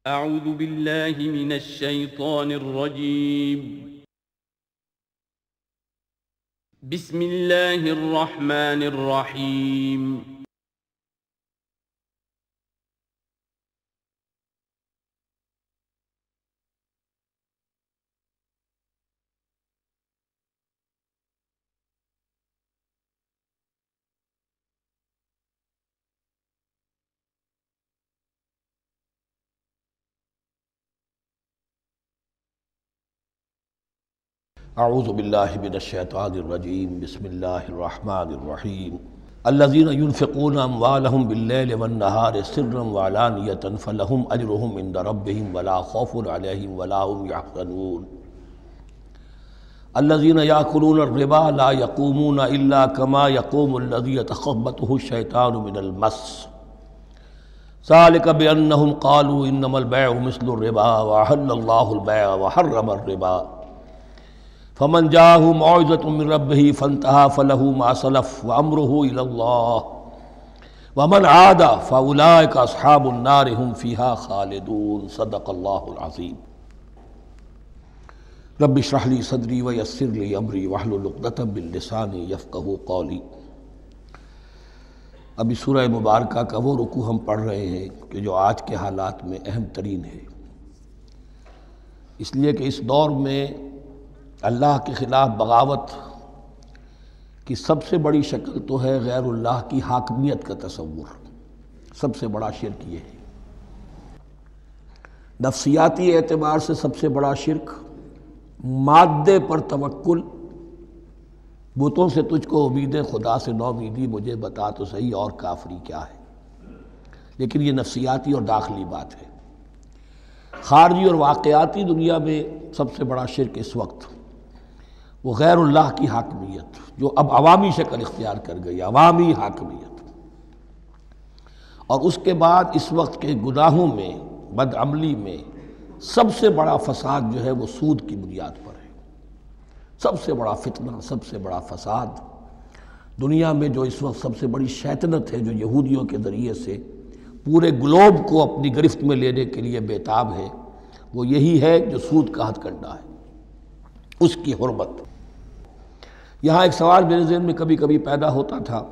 اعوذ باللہ من الشیطان الرجیم بسم اللہ الرحمن الرحیم اعوذ باللہ من الشیطان الرجیم بسم اللہ الرحمن الرحیم الذین ينفقون اموالهم باللیل والنہار سرا وعلانیۃ فلہم اجرہم عند ربہم ولا خوف علیہم ولا هم یحزنون الذین یأکلون الربا لا یقومون الا کما یقوم الذی یتخبطہ الشیطان من المس ذلک بأنہم قالوا انما البیع مثل الربا وأحل اللہ البیع وحرم الربا فمن جاءه موعظة من ربه فانتهى فله ما سلف وأمره إلى الله ومن عاد فأولئك أصحاب النار هم فيها خالدون صدق الله العظيم رب اشرح لي صدري ويسر لي أمري واحلل عقدة من لساني يفقهوا قولي۔ ابھی سورہ مبارکہ کا وہ رکوع ہم پڑھ رہے ہیں کہ جو آج کے حالات میں اہم ترین ہے، اس لیے کہ اس دور میں اللہ کے خلاف بغاوت کی سب سے بڑی شکل تو ہے غیر اللہ کی حاکمیت کا تصور۔ سب سے بڑا شرک یہ ہے، نفسیاتی اعتبار سے سب سے بڑا شرک، مادے پر توکل، بتوں سے تجھ کو امید خدا سے نو امیدی، مجھے بتا تو صحیح اور کافری کیا ہے۔ لیکن یہ نفسیاتی اور داخلی بات ہے۔ خارجی اور واقعاتی دنیا میں سب سے بڑا شرک اس وقت وہ غیر اللہ کی حاکمیت، جو اب عوامی شکل اختیار کر گئی، عوامی حاکمیت۔ اور اس کے بعد اس وقت کے گناہوں میں، بدعملی میں سب سے بڑا فساد جو ہے وہ سود کی بنیاد پر ہے۔ سب سے بڑا فتنہ، سب سے بڑا فساد دنیا میں، جو اس وقت سب سے بڑی شیطنت ہے، جو یہودیوں کے ذریعے سے پورے گلوب کو اپنی گرفت میں لینے کے لیے بےتاب ہے، وہ یہی ہے جو سود کا ہتھ کنڈا ہے، اس کی حرمت۔ یہاں ایک سوال میرے ذہن میں کبھی کبھی پیدا ہوتا تھا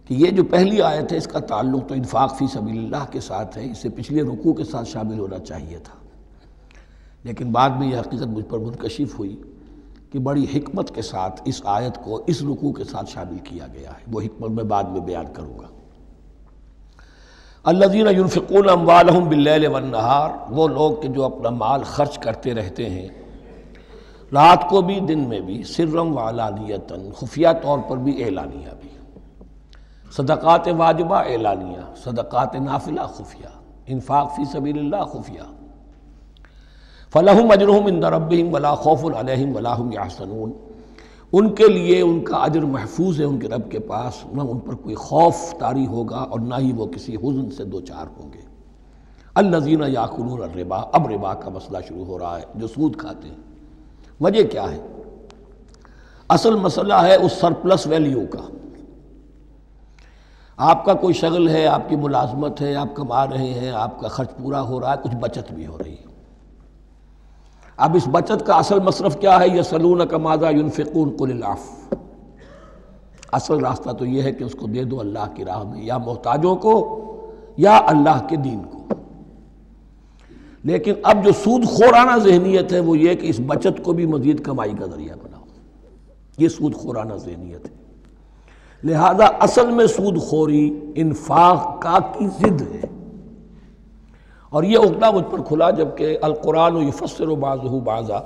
کہ یہ جو پہلی آیت ہے اس کا تعلق تو انفاق فی سبیل اللہ کے ساتھ ہے، اسے پچھلے رکوع کے ساتھ شامل ہونا چاہیے تھا، لیکن بعد میں یہ حقیقت مجھ پر منکشف ہوئی کہ بڑی حکمت کے ساتھ اس آیت کو اس رکوع کے ساتھ شامل کیا گیا ہے۔ وہ حکمت میں بعد میں بیان کروں گا۔ الذین ينفقون اموالهم باللیل والنہار، وہ لوگ کہ جو اپنا مال خرچ کرتے رہتے ہیں رات کو بھی دن میں بھی، سرم وعلانیتاً، خفیہ طور پر بھی اعلانیہ بھی، صدقات واجبہ اعلانیہ، صدقات نافلہ خفیہ، انفاق فی سبیل اللہ خفیہ۔ فلہم اجرہم عند ربہم ولا خوف علیہم ولا هم یحزنون، ان کے لیے ان کا اجر محفوظ ہے ان کے رب کے پاس، نہ ان پر کوئی خوف طاری ہوگا اور نہ ہی وہ کسی حزن سے دوچار ہوں گے۔ الذین یاکلون الربا، اب ربا کا مسئلہ شروع ہو رہا ہے، جو سود کھاتے ہیں۔ وجہ کیا ہے؟ اصل مسئلہ ہے اس سرپلس ویلیو کا۔ آپ کا کوئی شغل ہے، آپ کی ملازمت ہے، آپ کما رہے ہیں، آپ کا خرچ پورا ہو رہا ہے، کچھ بچت بھی ہو رہی ہے۔ اب اس بچت کا اصل مصرف کیا ہے؟ یسألونک ماذا ینفقون قل العفو۔ اصل راستہ تو یہ ہے کہ اس کو دے دو اللہ کی راہ میں، یا محتاجوں کو یا اللہ کے دین کو۔ لیکن اب جو سود خورانہ ذہنیت ہے وہ یہ کہ اس بچت کو بھی مزید کمائی کا ذریعہ بناؤ، یہ سود خورانہ ذہنیت ہے۔ لہذا اصل میں سود خوری انفاق کا کی ضد ہے، اور یہ عقدہ مجھ پر کھلا جبکہ القرآن یفسر بعضہ بعضا،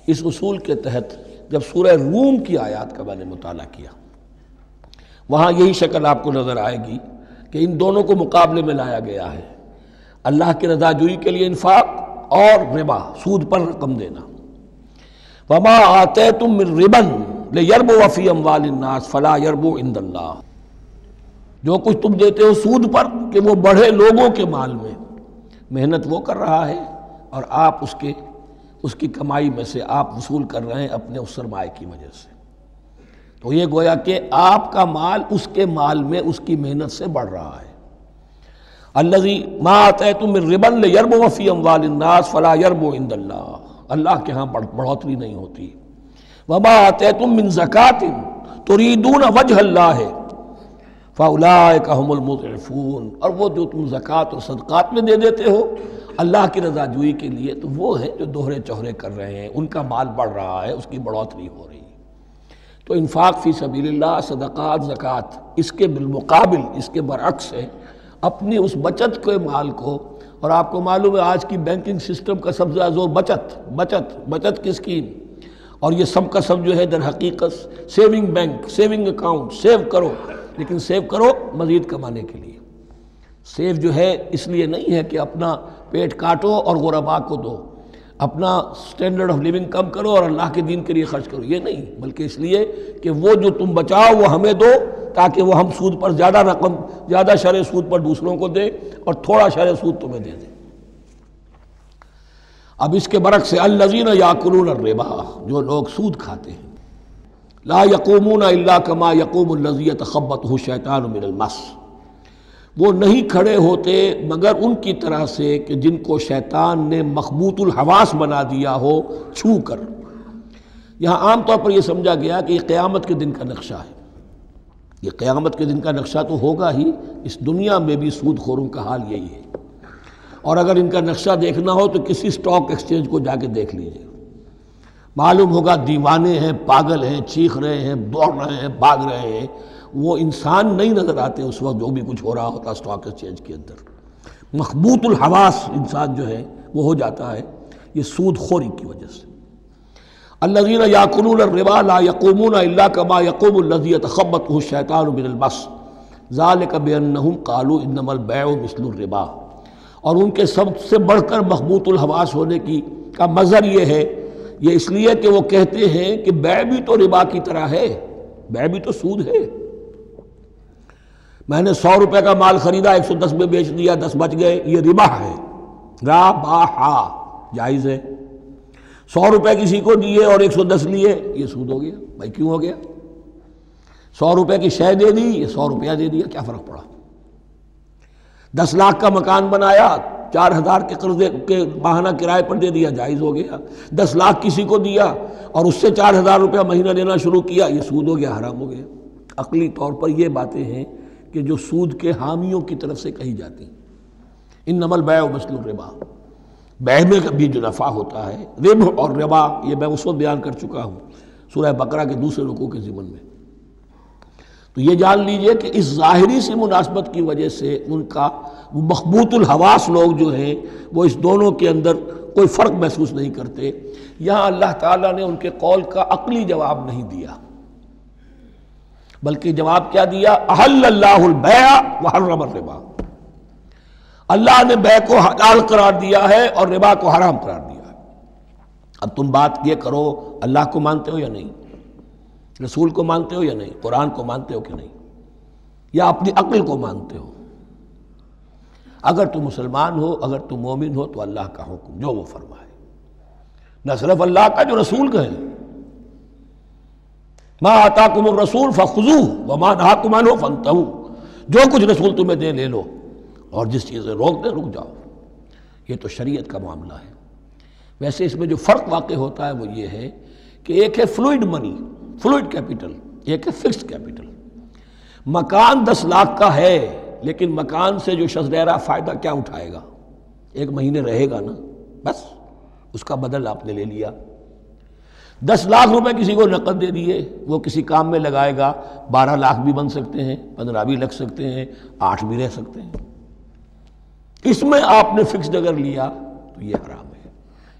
اس اصول کے تحت جب سورہ روم کی آیات کا میں نے مطالعہ کیا، وہاں یہی شکل آپ کو نظر آئے گی کہ ان دونوں کو مقابلے میں لایا گیا ہے، اللہ کی رضا جوئی کے لیے انفاق اور ربا، سود پر رقم دینا۔ وما آتیتم من ربا لیربو فی اموال الناس فلا یربو عند اللہ، جو کچھ تم دیتے ہو سود پر کہ وہ بڑھے لوگوں کے مال میں، محنت وہ کر رہا ہے اور آپ اس کی کمائی میں سے آپ وصول کر رہے ہیں اپنے اس سرمایہ کی وجہ سے، تو یہ گویا کہ آپ کا مال اس کے مال میں اس کی محنت سے بڑھ رہا ہے۔ الذی ما آتیتم من ربا لیربو فی اموال الناس فلا یربو عند اللہ، اللہ کے ہاں بڑھوتری نہیں ہوتی. وما آتیتم من زکاۃ تریدون وجہ اللہ فاولئک هم المضعفون، اور وہ جو تم زکوٰۃ اور صدقات میں دے دیتے ہو اللہ کی رضا جوئی کے لیے، تو وہ ہیں جو دوہرے چوہرے کر رہے ہیں، ان کا مال بڑھ رہا ہے، اس کی بڑھوتری ہو رہی ہے. تو انفاق فی سبیل اللہ، صدقات، زکوٰۃ، اس کے بالمقابل، اس کے برعکس ہے اپنی اس بچت کے مال کو. اور آپ کو معلوم ہے آج کی بینکنگ سسٹم کا سب سے زیادہ زور بچت کی اسکیم، اور یہ سب کا سب جو ہے در حقیقت saving bank, saving account, save کرو، لیکن سیو کرو مزید کمانے کے لیے. سیو جو ہے اس لیے نہیں ہے کہ اپنا پیٹ کاٹو اور غرباء کو دو، اپنا سٹینڈرڈ آف لیونگ کم کرو اور اللہ کے دین کے لیے خرچ کرو، یہ نہیں، بلکہ اس لیے کہ وہ جو تم بچاؤ وہ ہمیں دو، تاکہ وہ ہم سود پر زیادہ رقم، زیادہ شرح سود پر دوسروں کو دے اور تھوڑا شرح سود تمہیں دے دے. اب اس کے برعکس ہے الذین یاکلون الربا، جو لوگ سود کھاتے ہیں، لا یقومون الا کما یقوم الذی یتخبطہ الشیطان من المس، وہ نہیں کھڑے ہوتے مگر ان کی طرح سے کہ جن کو شیطان نے مخبوط الحواس بنا دیا ہو چھو کر. یہاں عام طور پر یہ سمجھا گیا کہ یہ قیامت کے دن کا نقشہ ہے. یہ قیامت کے دن کا نقشہ تو ہوگا ہی، اس دنیا میں بھی سود خوروں کا حال یہی ہے. اور اگر ان کا نقشہ دیکھنا ہو تو کسی سٹاک ایکسچینج کو جا کے دیکھ لیجئے، معلوم ہوگا دیوانے ہیں، پاگل ہیں، چیخ رہے ہیں، دوڑ رہے ہیں، بھاگ رہے ہیں. وہ انسان نہیں نظر آتے اس وقت جو بھی کچھ ہو رہا ہوتا سٹاک ایکسچینج کے اندر. مخبوط الحواس انسان جو ہے وہ ہو جاتا ہے یہ سود خوری کی وجہ سے. الذین یاکلون الربا لا یقومون الا کما یقوم الذی یتخبطہ الشیطان من المس ذلک بانہم قالوا انما البیع مثل الربا. اور ان کے سب سے بڑھ کر مخبوط الحواس ہونے کا مظہر یہ ہے، یہ اس لیے کہ وہ کہتے ہیں کہ بیع بھی تو ربا کی طرح ہے، بیع بھی تو سود ہے. میں نے 100 روپے کا مال خریدا، 110 میں بیچ دیا، 10 بچ گئے، یہ ربا ہے. ربا جائز ہے. 100 روپے کسی کو دیے اور 110 لیے، یہ سود ہو گیا. بھائی کیوں ہو گیا؟ 100 روپے کی شے دے دی، یہ 100 روپیہ دے دیا، کیا فرق پڑا؟ 10 لاکھ کا مکان بنایا، 4000 کے قرضے کے ماہانہ کرائے پر دے دیا، جائز ہو گیا. 10 لاکھ کسی کو دیا اور اس سے 4000 روپیہ مہینہ دینا شروع کیا، یہ سود ہو گیا، حرام ہو گیا. عقلی طور پر یہ باتیں ہیں کہ جو سود کے حامیوں کی طرف سے کہی جاتی ہیں. انما البیع مثل الربا، بیع میں بھی جو نفع ہوتا ہے، ربح اور ربا یہ میں اس وقت بیان کر چکا ہوں سورہ بقرہ کے دوسرے رکوع کے ضمن میں. تو یہ جان لیجئے کہ اس ظاہری سی مناسبت کی وجہ سے ان کا مخبوط الحواس لوگ جو ہیں وہ اس دونوں کے اندر کوئی فرق محسوس نہیں کرتے. یہاں اللہ تعالیٰ نے ان کے قول کا عقلی جواب نہیں دیا، بلکہ جواب کیا دیا؟ احل اللہ البیع وحرم الربا. اللہ نے بیع کو حلال قرار دیا ہے اور ربا کو حرام قرار دیا ہے. اب تم بات یہ کرو، اللہ کو مانتے ہو یا نہیں؟ رسول کو مانتے ہو یا نہیں؟ قرآن کو مانتے ہو کہ نہیں؟ یا اپنی عقل کو مانتے ہو؟ اگر تم مسلمان ہو، اگر تم مومن ہو تو اللہ کا حکم جو وہ فرمائے، نہ صرف اللہ کا، جو رسول کا ہے. ما آتاکم الرسول فخذوہ وما نہاکم عنہ فانتہوا، جو کچھ رسول تمہیں دے لے لو، اور جس چیز سے روک دے رک جاؤ. یہ تو شریعت کا معاملہ ہے. ویسے اس میں جو فرق واقع ہوتا ہے وہ یہ ہے کہ ایک ہے فلوئڈ منی، فلوئڈ کیپٹل، ایک ہے فکسڈ کیپٹل. مکان 10 لاکھ کا ہے، لیکن مکان سے جو شخص رہ رہا فائدہ کیا اٹھائے گا؟ 1 مہینے رہے گا نا، بس اس کا بدل آپ نے لے لیا. 10 لاکھ روپے کسی کو نقد دے دیے، وہ کسی کام میں لگائے گا، 12 لاکھ بھی بن سکتے ہیں، 15 بھی لگ سکتے ہیں، 8 بھی رہ سکتے ہیں. اس میں آپ نے فکسڈ اگر لیا تو یہ حرام ہے.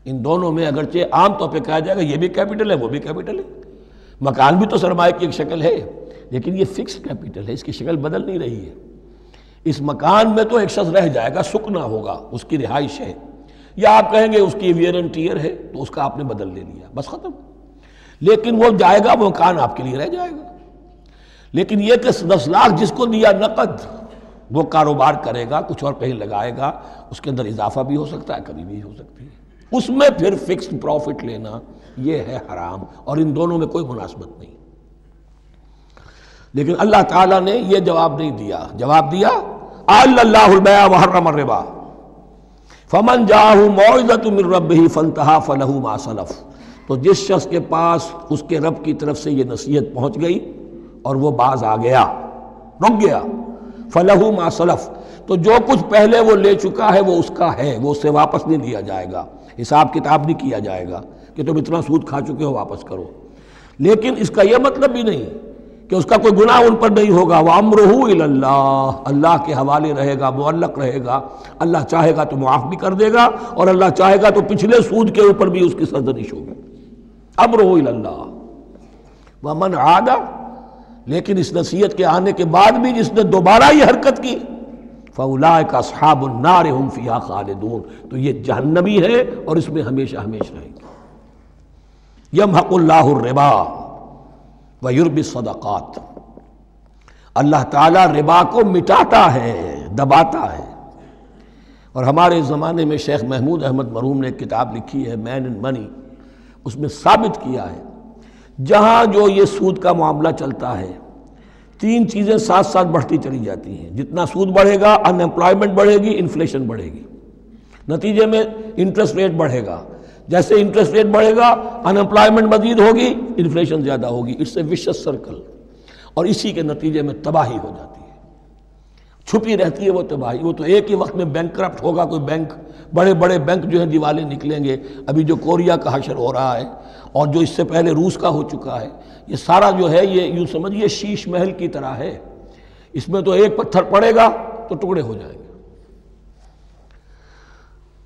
ان دونوں میں اگرچہ عام طور پہ کہا جائے گا یہ بھی کیپٹل ہے وہ بھی کیپٹل ہے، مکان بھی تو سرمایہ کی ایک شکل ہے، لیکن یہ فکسڈ کیپٹل ہے، اس کی شکل بدل نہیں رہی ہے. اس مکان میں تو ایک شخص رہ جائے گا، سکنا ہوگا، اس کی رہائش ہے، یا آپ کہیں گے اس کی ویئر اینڈ ٹیئر ہے تو اس کا آپ نے بدل لے لیا، بس ختم. لیکن وہ جائے گا، وہ مکان آپ کے لیے رہ جائے گا. لیکن یہ کہ 10 لاکھ جس کو دیا نقد، وہ کاروبار کرے گا، کچھ اور کہیں لگائے گا، اس کے اندر اضافہ بھی ہو سکتا ہے، کمی بھی ہو سکتی ہے. اس میں پھر فکسڈ پروفٹ لینا یہ ہے حرام، اور ان دونوں میں کوئی مناسبت نہیں. لیکن اللہ تعالیٰ نے یہ جواب نہیں دیا. جواب دیا احل اللہ البیع وحرم الربا فمن جاءہ موعظۃ من ربہ فانتہی فلہ ما سلف، تو جس شخص کے پاس اس کے رب کی طرف سے یہ نصیحت پہنچ گئی اور وہ باز آ گیا، رک گیا، فلہ ما سلف، تو جو کچھ پہلے وہ لے چکا ہے وہ اس کا ہے، وہ اس سے واپس نہیں لیا جائے گا، حساب کتاب نہیں کیا جائے گا کہ تم اتنا سود کھا چکے ہو واپس کرو۔ لیکن اس کا یہ مطلب بھی نہیں کہ اس کا کوئی گناہ ان پر نہیں ہوگا، وَأَمْرُهُ إِلَى اللَّهِ، اللہ کے حوالے رہے گا، معلق رہے گا، اللہ چاہے گا تو معاف بھی کر دے گا اور اللہ چاہے گا تو پچھلے سود کے اوپر بھی اس کی سرزنش ہوگی۔ أَمْرُهُ إِلَى اللَّهِ وَمَنْ عَادَ، لیکن اس نصیحت کے آنے کے بعد بھی جس نے دوبارہ یہ حرکت کی فَأُولَٰئِكَ أَصْحَابُ النَّارِ هُمْ فِيهَا خَالِدُونَ، تو یہ جہنمی ہے اور اس میں ہمیشہ ہمیشہ رہیں گے۔ يَمْحَقُ اللَّهُ الرِّبَا وَيُرْبِي الصَّدَقَاتِ، اللہ تعالیٰ ربا کو مٹاتا ہے، دباتا ہے۔ اور ہمارے زمانے میں شیخ محمود احمد مرحوم نے ایک کتاب لکھی ہے مین اینڈ منی، اس میں ثابت کیا ہے جہاں جو یہ سود کا معاملہ چلتا ہے تین چیزیں ساتھ ساتھ بڑھتی چلی جاتی ہیں، جتنا سود بڑھے گا ان امپلائمنٹ بڑھے گی، انفلیشن بڑھے گی، نتیجے میں انٹرسٹ ریٹ بڑھے گا، جیسے انٹرسٹ ریٹ بڑھے گا ان امپلائمنٹ مزید ہوگی، انفلیشن زیادہ ہوگی، اٹس اے ویشس سرکل، اور اسی کے نتیجے میں تباہی ہو جاتی ہے، چھپی رہتی ہے وہ تباہی۔ وہ تو ایک ہی وقت میں بینک کرپٹ ہوگا، کوئی بینک، بڑے بڑے بینک جو ہیں دیوالے نکلیں گے، ابھی جو کوریا کا حشر ہو رہا ہے اور جو اس سے پہلے روس کا ہو چکا ہے، یہ سارا جو ہے یہ یوں سمجھیے شیش محل کی طرح ہے، اس میں تو ایک پتھر پڑے گا تو ٹکڑے ہو جائیں گے۔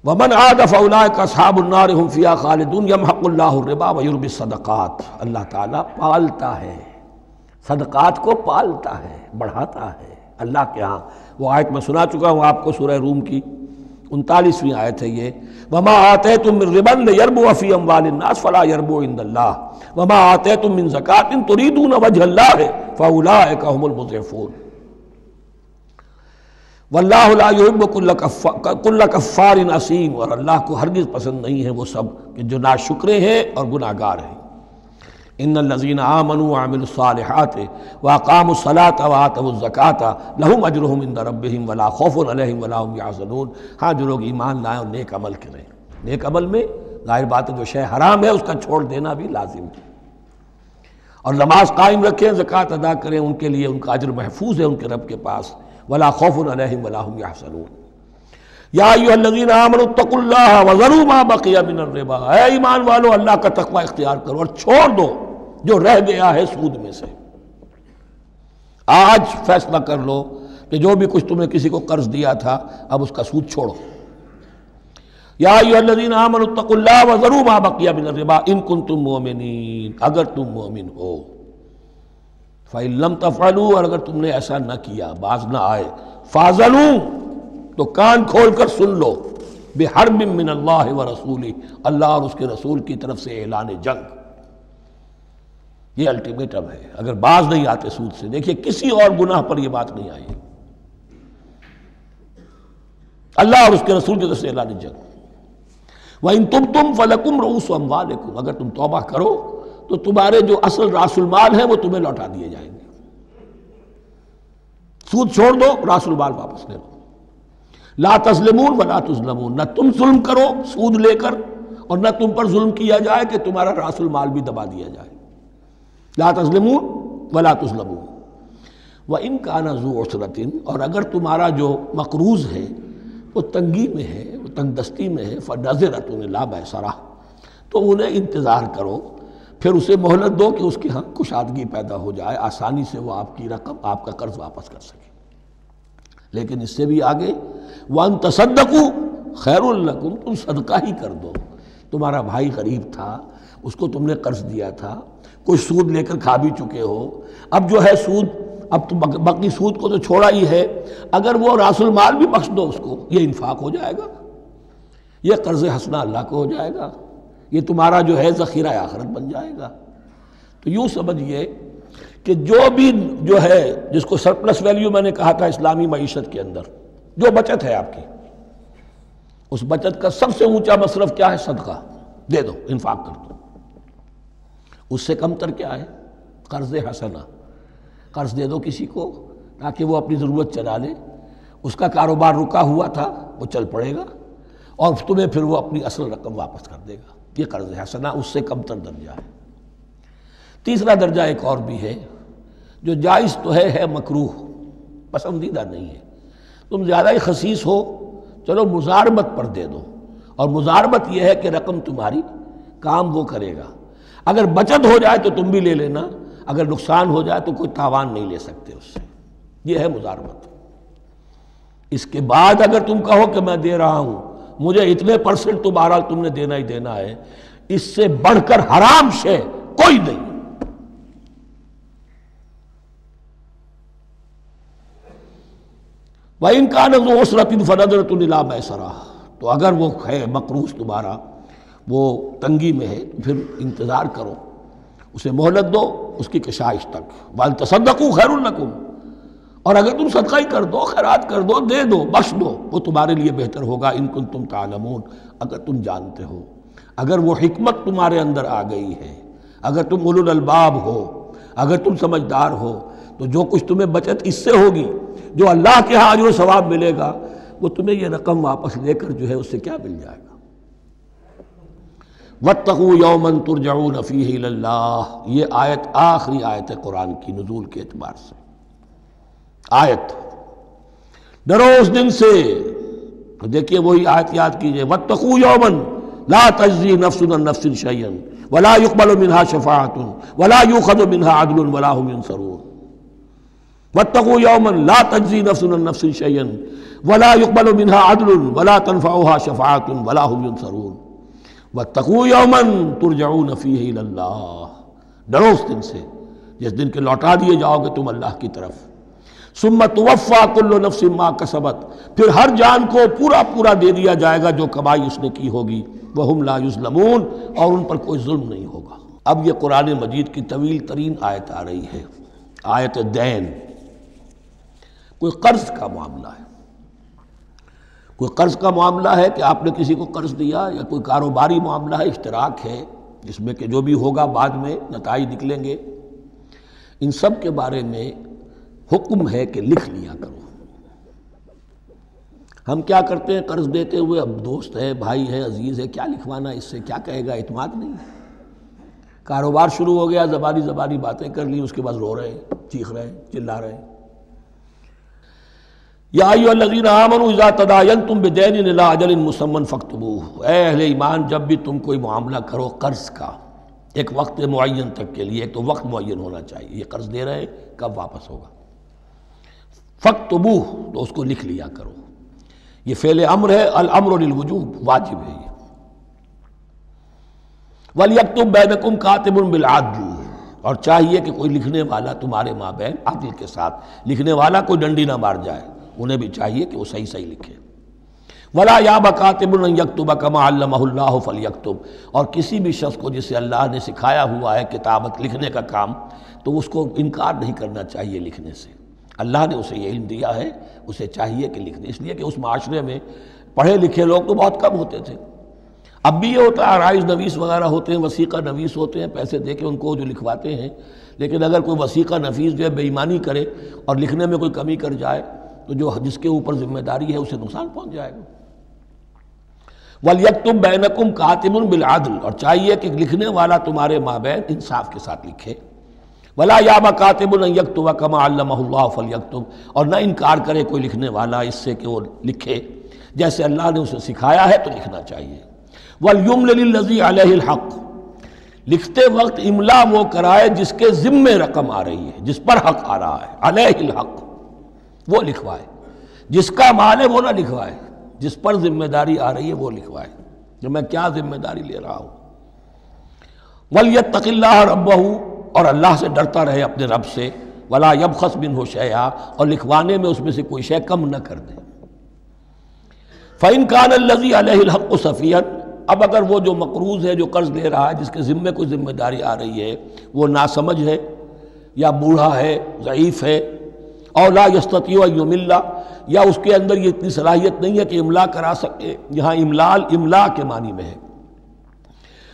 وَمَنْ عَادَ فَأُولَٰئِكَ أَصْحَابُ النَّارِ هُمْ فِيهَا خَالِدُونَ يَمْحَقُ اللَّهُ الرِّبَا وَيُرْبِي الصَّدَقَاتِ، اللہ تعالیٰ پالتا ہے، صدقات کو پالتا ہے، بڑھاتا ہے اللہ کے ہاں۔ وہ آیت میں سنا چکا ہوں آپ کو، سورہ روم کی 39ویں آیت ہے یہ، وَمَا آتَيْتُم مِّن رِّبًا لِّيَرْبُوَ فِي أَمْوَالِ النَّاسِ فَلَا يَرْبُو عِندَ اللَّهِ وَمَا آتَيْتُم مِّن زَكَاةٍ تُرِيدُونَ وَجْهَ اللَّهِ فَأُولَٰئِكَ هُمُ الْمُضْعِفُونَ وَاللَّهُ لَا يُحِبُّ كُلَّ كَفَّارٍ أَثِيمٍ، اور اللہ کو ہرگز پسند نہیں ہے وہ سب کہ جو ناشکرے ہیں اور گناہ گار ہیں۔ ان الذين آمنوا وعملوا الصالحات واقاموا الصلاة وآتوا الزكاة لهم اجرهم عند ربهم ولا خوف عليهم ولا هم يحزنون، ہاں جو لوگ ایمان لائیں اور نیک عمل کریں، نیک عمل میں ظاہر بات ہے جو شے حرام ہے اس کا چھوڑ دینا بھی لازم ہے، اور نماز قائم رکھیں، زکوٰۃ ادا کریں، ان کے لیے ان کا اجر محفوظ ہے ان کے رب کے پاس، ولا خوف علیہم ولا هم يحزنون۔ یا ایھا الذین آمنوا اتقوا اللہ وذروا ما بقی من الربا، اے ایمان والو اللہ کا تقوی اختیار کرو اور چھوڑ دو جو رہ گیا ہے سود میں سے۔ آج فیصلہ کر لو کہ جو بھی کچھ تم نے کسی کو قرض دیا تھا اب اس کا سود چھوڑو۔ یا ایھا الذین آمنوا اتقوا اللہ وذروا ما بقی من الربا ان کنتم مؤمنین، اگر تم مومن ہو، فإن لم تفعلوا، اور اگر تم نے ایسا نہ کیا، باز نہ آئے، فاذنوا، تو کان کھول کر سن لو، بحرب من اللہ ورسولہ، اللہ اور اس کے رسول کی طرف سے اعلان جنگ، یہ الٹیمیٹم ہے اگر باز نہیں آتے سود سے۔ دیکھیے کسی اور گناہ پر یہ بات نہیں آئی، اللہ اور اس کے رسول کی طرف سے اعلان جنگ۔ وَإِن تُبْتُمْ فَلَكُمْ رُءُوسُ أَمْوَالِكُمْ، اگر تم توبہ کرو تو تمہارے جو اصل راس المال ہیں وہ تمہیں لوٹا دیے جائیں گے۔ سود چھوڑ دو، راس المال واپس لے لو۔ لا تظلمون ولا تظلمون، نہ تم ظلم کرو سود لے کر اور نہ تم پر ظلم کیا جائے کہ تمہارا راس المال بھی دبا دیا جائے۔ لا تظلمون ولا تظلمون وَإِن كَانَ ذُو عُسْرَةٍ، اور اگر تمہارا جو مقروض ہے وہ تنگی میں ہے، وہ تنگ دستی میں ہے، فَنَظِرَةٌ إِلَىٰ مَيْسَرَةٍ، تو انہیں انتظار کرو، پھر اسے مہلت دو کہ اس کے ہاں کشادگی پیدا ہو جائے، آسانی سے وہ آپ کی رقم، آپ کا قرض واپس کر سکے۔ لیکن اس سے بھی آگے وَأَن تَصَدَّقُوا خَيْرٌ لَكُمْ، تم صدقہ ہی کر دو، تمہارا بھائی غریب تھا، اس کو تم نے قرض دیا تھا، کچھ سود لے کر کھا بھی چکے ہو، اب جو ہے سود، اب تو باقی سود کو تو چھوڑا ہی ہے، اگر وہ راس المال بھی بخش دو اس کو، یہ انفاق ہو جائے گا، یہ قرض حسنہ اللہ کو ہو جائے گا، یہ تمہارا جو ہے ذخیرہ آخرت بن جائے گا۔ تو یوں سمجھیے کہ جو بھی جو ہے جس کو سرپلس ویلیو میں نے کہا تھا اسلامی معیشت کے اندر، جو بچت ہے آپ کی، اس بچت کا سب سے اونچا مصرف کیا ہے؟ صدقہ دے دو، انفاق کر دو۔ اس سے کم تر کیا ہے؟ قرض حسنہ، قرض دے دو کسی کو تاکہ وہ اپنی ضرورت چلا لے، اس کا کاروبار رکا ہوا تھا وہ چل پڑے گا اور تمہیں پھر وہ اپنی اصل رقم واپس کر دے گا. یہ قرض حسنہ اس سے کم تر درجہ ہے. تیسرا درجہ ایک اور بھی ہے جو جائز تو ہے مکروہ، پسندیدہ نہیں ہے. تم زیادہ ہی خسیس ہو، چلو مزاربت پر دے دو، اور مزاربت یہ ہے کہ رقم تمہاری کام وہ کرے گا. اگر بچت ہو جائے تو تم بھی لے لینا، اگر نقصان ہو جائے تو کوئی تاوان نہیں لے سکتے اس سے. یہ ہے مزاربت. اس کے بعد اگر تم کہو کہ میں دے رہا ہوں، مجھے اتنے % تو بہرحال تم نے دینا ہی دینا ہے، اس سے بڑھ کر حرام شے کوئی نہیں. وَإِنْ كَانَ ذُو عُسْرَةٍ فَنَظْرَةٌ إِلَىٰ مَيْسَرَةٍ، تو اگر وہ ہے مقروض تمہارا وہ تنگی میں ہے تو پھر انتظار کرو، اسے مہلت دو اس کی کشائش تک. وَأَن تَصَدَّقُوا خَيْرٌ لَكُمْ، اور اگر تم صدقہ ہی کر دو، خیرات کر دو، دے دو، بخش دو، وہ تمہارے لیے بہتر ہوگا. ان کنتم تعلمون، اگر تم جانتے ہو، اگر وہ حکمت تمہارے اندر آ گئی ہے، اگر تم اولو الالباب ہو، اگر تم سمجھدار ہو، تو جو کچھ تمہیں بچت اس سے ہوگی، جو اللہ کے ہاں اجر و ثواب ملے گا، وہ تمہیں یہ رقم واپس لے کر جو ہے اس سے کیا مل جائے گا. وَاتَّقُوا يَوْمًا تُرْجَعُونَ فِيهِ إِلَى اللَّهِ، یہ آیت آخری آیت ہے قرآن کی نزول کے اعتبار سے. آیت ڈرو اس دن سے. دیکھیے وہی آیت یاد کیجئے، وَاتَّقُوا يَوْمًا لَا تَجْزِي نَفْسٌ عَن نَفْسٍ شَيْئًا وَلَا يُقْبَلُ مِنْهَا شَفَاعَةٌ وَلَا يُؤْخَذُ مِنْهَا عَدْلٌ وَلَا هُمْ يُنصَرُونَ. وَاتَّقُوا يَوْمًا لَا تَجْزِي نَفْسٌ عَن نَفْسٍ شَيْئًا وَلَا يُقْبَلُ مِنْهَا عَدْلٌ وَلَا تَنفَعُهَا شَفَاعَةٌ وَلَا هُمْ يُنصَرُونَ. وَاتَّقُوا يَوْمًا تُرْجَعُونَ فِيهِ إِلَى اللَّهِ، ڈرو اس دن سے جس دن کے لوٹا دیے جاؤ گے تم اللہ کی طرف. ثم توفیٰ کل نفس ما کسبت، پھر ہر جان کو پورا پورا دے دیا جائے گا جو کمائی اس نے کی ہوگی. وہم لا یظلمون، اور ان پر کوئی ظلم نہیں ہوگا. اب یہ قرآن مجید کی طویل ترین آیت آ رہی ہے، آیت دین. کوئی قرض کا معاملہ ہے، کوئی قرض کا معاملہ ہے کہ آپ نے کسی کو قرض دیا، یا کوئی کاروباری معاملہ ہے، اشتراک ہے جس میں کہ جو بھی ہوگا بعد میں نتائج نکلیں گے. ان سب کے بارے میں حکم ہے کہ لکھ لیا کرو. ہم کیا کرتے ہیں قرض دیتے ہوئے، اب دوست ہے، بھائی ہے، عزیز ہے، کیا لکھوانا، اس سے کیا کہے گا، اعتماد نہیں ہے. کاروبار شروع ہو گیا، زبانی باتیں کر لی، اس کے بعد رو رہے ہیں، چیخ رہے ہیں، چلا رہے ہیں. یا ایھا الذین آمنوا اذا تداینتم بدین الی اجل مسمى فاکتبوہ، اے اہل ایمان جب بھی تم کوئی معاملہ کرو قرض کا ایک وقت معین تک کے لیے، ایک تو وقت معین ہونا چاہیے، یہ قرض دے رہے ہیں کب واپس ہوگا، فاکتبوہ، تو اس کو لکھ لیا کرو. یہ فعل امر ہے، الامر للوجوب، واجب ہے یہ. وَلْيَكْتُبْ بَيْنَكُمْ كَاتِبٌ بِالْعَدْلِ، اور چاہیے کہ کوئی لکھنے والا تمہارے مابین عدل کے ساتھ، لکھنے والا کوئی ڈنڈی نہ مار جائے، انہیں بھی چاہیے کہ وہ صحیح صحیح لکھے. وَلَا يَأْبَ كَاتِبٌ أَن يَكْتُبَ كَمَا عَلَّمَهُ اللَّهُ فَلْيَكْتُبْ، اور کسی بھی شخص کو جسے اللہ نے سکھایا ہوا ہے کتابت لکھنے کا کام، تو اس کو انکار نہیں کرنا چاہیے لکھنے سے. اللہ نے اسے یہ علم دیا ہے، اسے چاہیے کہ لکھنے، اس لیے کہ اس معاشرے میں پڑھے لکھے لوگ تو بہت کم ہوتے تھے. اب بھی یہ ہوتا ہے، عرائض نویس وغیرہ ہوتے ہیں، وثیقہ نویس ہوتے ہیں، پیسے دے کے ان کو جو لکھواتے ہیں. لیکن اگر کوئی وثیقہ نویس جو ہے بے ایمانی کرے اور لکھنے میں کوئی کمی کر جائے تو جو جس کے اوپر ذمہ داری ہے اسے نقصان پہنچ جائے گا. وَلْيَكْتُبْ بَيْنَكُمْ كَاتِبٌ بِالْعَدْلِ، اور چاہیے کہ لکھنے والا تمہارے مابین انصاف کے ساتھ لکھے. وَلَا يَأْبَ كَاتِبٌ أَن يَكْتُبَ كَمَا عَلَّمَهُ اللَّهُ فَلْيَكْتُبْ، اور نہ انکار کرے کوئی لکھنے والا اس سے کہ وہ لکھے جیسے اللہ نے اسے سکھایا ہے، تو لکھنا چاہیے. وَلْيُمْلِلِ الَّذِي عَلَيْهِ الْحَقُّ، لکھتے وقت املا وہ کرائے جس کے ذمے رقم آ رہی ہے، جس پر حق آ رہا ہے، علیہ الحق، وہ لکھوائے. جس کا مال ہے وہ نہ لکھوائے، جس پر ذمہ داری آ رہی ہے وہ لکھوائے کہ میں کیا ذمہ داری لے رہا ہوں. وَلْيَتَّقِ اللَّهَ رَبَّهُ، اور اللہ سے ڈرتا رہے اپنے رب سے. وَلَا يَبْخَسْ مِنْهُ شَيْئًا، اور لکھوانے میں اس میں سے کوئی شے کم نہ کر دے. فَإِنْ كَانَ الَّذِي عَلَيْهِ الْحَقُّ سَفِيهًا، اب اگر وہ جو مقروض ہے، جو قرض لے رہا ہے، جس کے ذمے کوئی ذمہ داری آ رہی ہے، وہ ناسمجھ ہے یا بوڑھا ہے، ضعیف ہے، اور لا یستطیع ان یملا، یا اس کے اندر یہ اتنی صلاحیت نہیں ہے کہ املا کرا سکے، یہاں املا کے معنی میں ہے.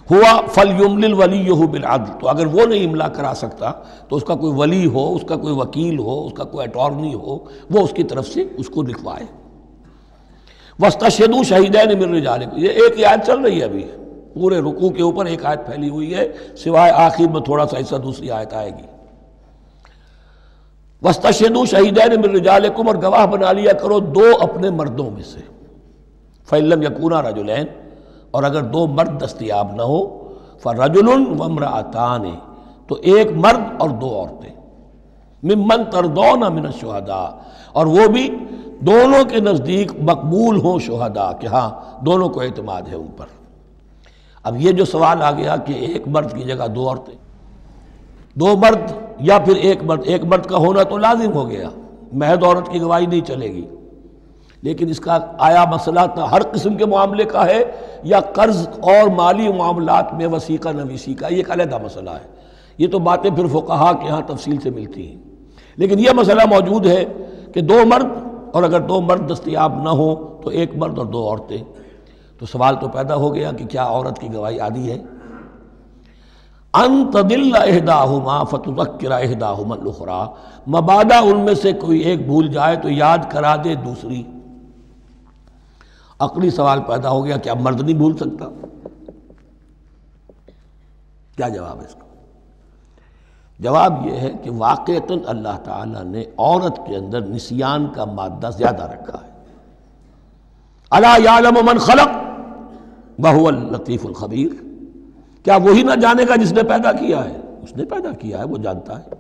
ہوا فلیملل ولیہ بالعدل، تو اگر وہ نہیں املا کرا سکتا تو اس کا کوئی ولی ہو، اس کا کوئی وکیل ہو، اس کا کوئی اٹارنی ہو، وہ اس کی طرف سے اس کو لکھوائے۔ واستشہدوا شہیدین من رجالکم، یہ ایک ہی آیت چل رہی ہے ابھی، پورے رکوع کے اوپر ایک آیت پھیلی ہوئی ہے، سوائے آخر میں تھوڑا سا حصہ دوسری آیت آئے گی۔ واستشہدوا شہیدین من رجالکم، اور گواہ بنا لیا کرو دو اپنے مردوں میں سے، فإن لم یکونا رجلین، اور اگر دو مرد دستیاب نہ ہو، فرجل وامرأتان، تو ایک مرد اور دو عورتیں، ممن ترضون من الشہداء، اور وہ بھی دونوں کے نزدیک مقبول ہوں شہداء، کہ ہاں دونوں کو اعتماد ہے ان پر۔ اب یہ جو سوال آ گیا کہ ایک مرد کی جگہ دو عورتیں، دو مرد یا پھر ایک مرد کا ہونا تو لازم ہو گیا، محض عورت کی گواہی نہیں چلے گی، لیکن اس کا آیا مسئلہ ہر قسم کے معاملے کا ہے یا قرض اور مالی معاملات میں وثیقہ نویسی کا، یہ ایک علیحدہ مسئلہ ہے، یہ تو باتیں پھر فقہا کے ہاں تفصیل سے ملتی ہیں، لیکن یہ مسئلہ موجود ہے کہ دو مرد، اور اگر دو مرد دستیاب نہ ہوں تو ایک مرد اور دو عورتیں، تو سوال تو پیدا ہو گیا کہ کیا عورت کی گواہی عادی ہے؟ ان تضل احداہما فتذکر احداہما الاخری، مبادا ان میں سے کوئی ایک بھول جائے تو یاد کرا دے دوسری۔ عقلی سوال پیدا ہو گیا، کیا مرد نہیں بھول سکتا؟ کیا جواب ہے اس کا؟ جواب یہ ہے کہ واقعتاً اللہ تعالیٰ نے عورت کے اندر نسیان کا مادہ زیادہ رکھا ہے۔ الا یعلم من خلق وہو اللطیف الخبیر، کیا وہی نہ جانے گا جس نے پیدا کیا ہے؟ اس نے پیدا کیا ہے، وہ جانتا ہے۔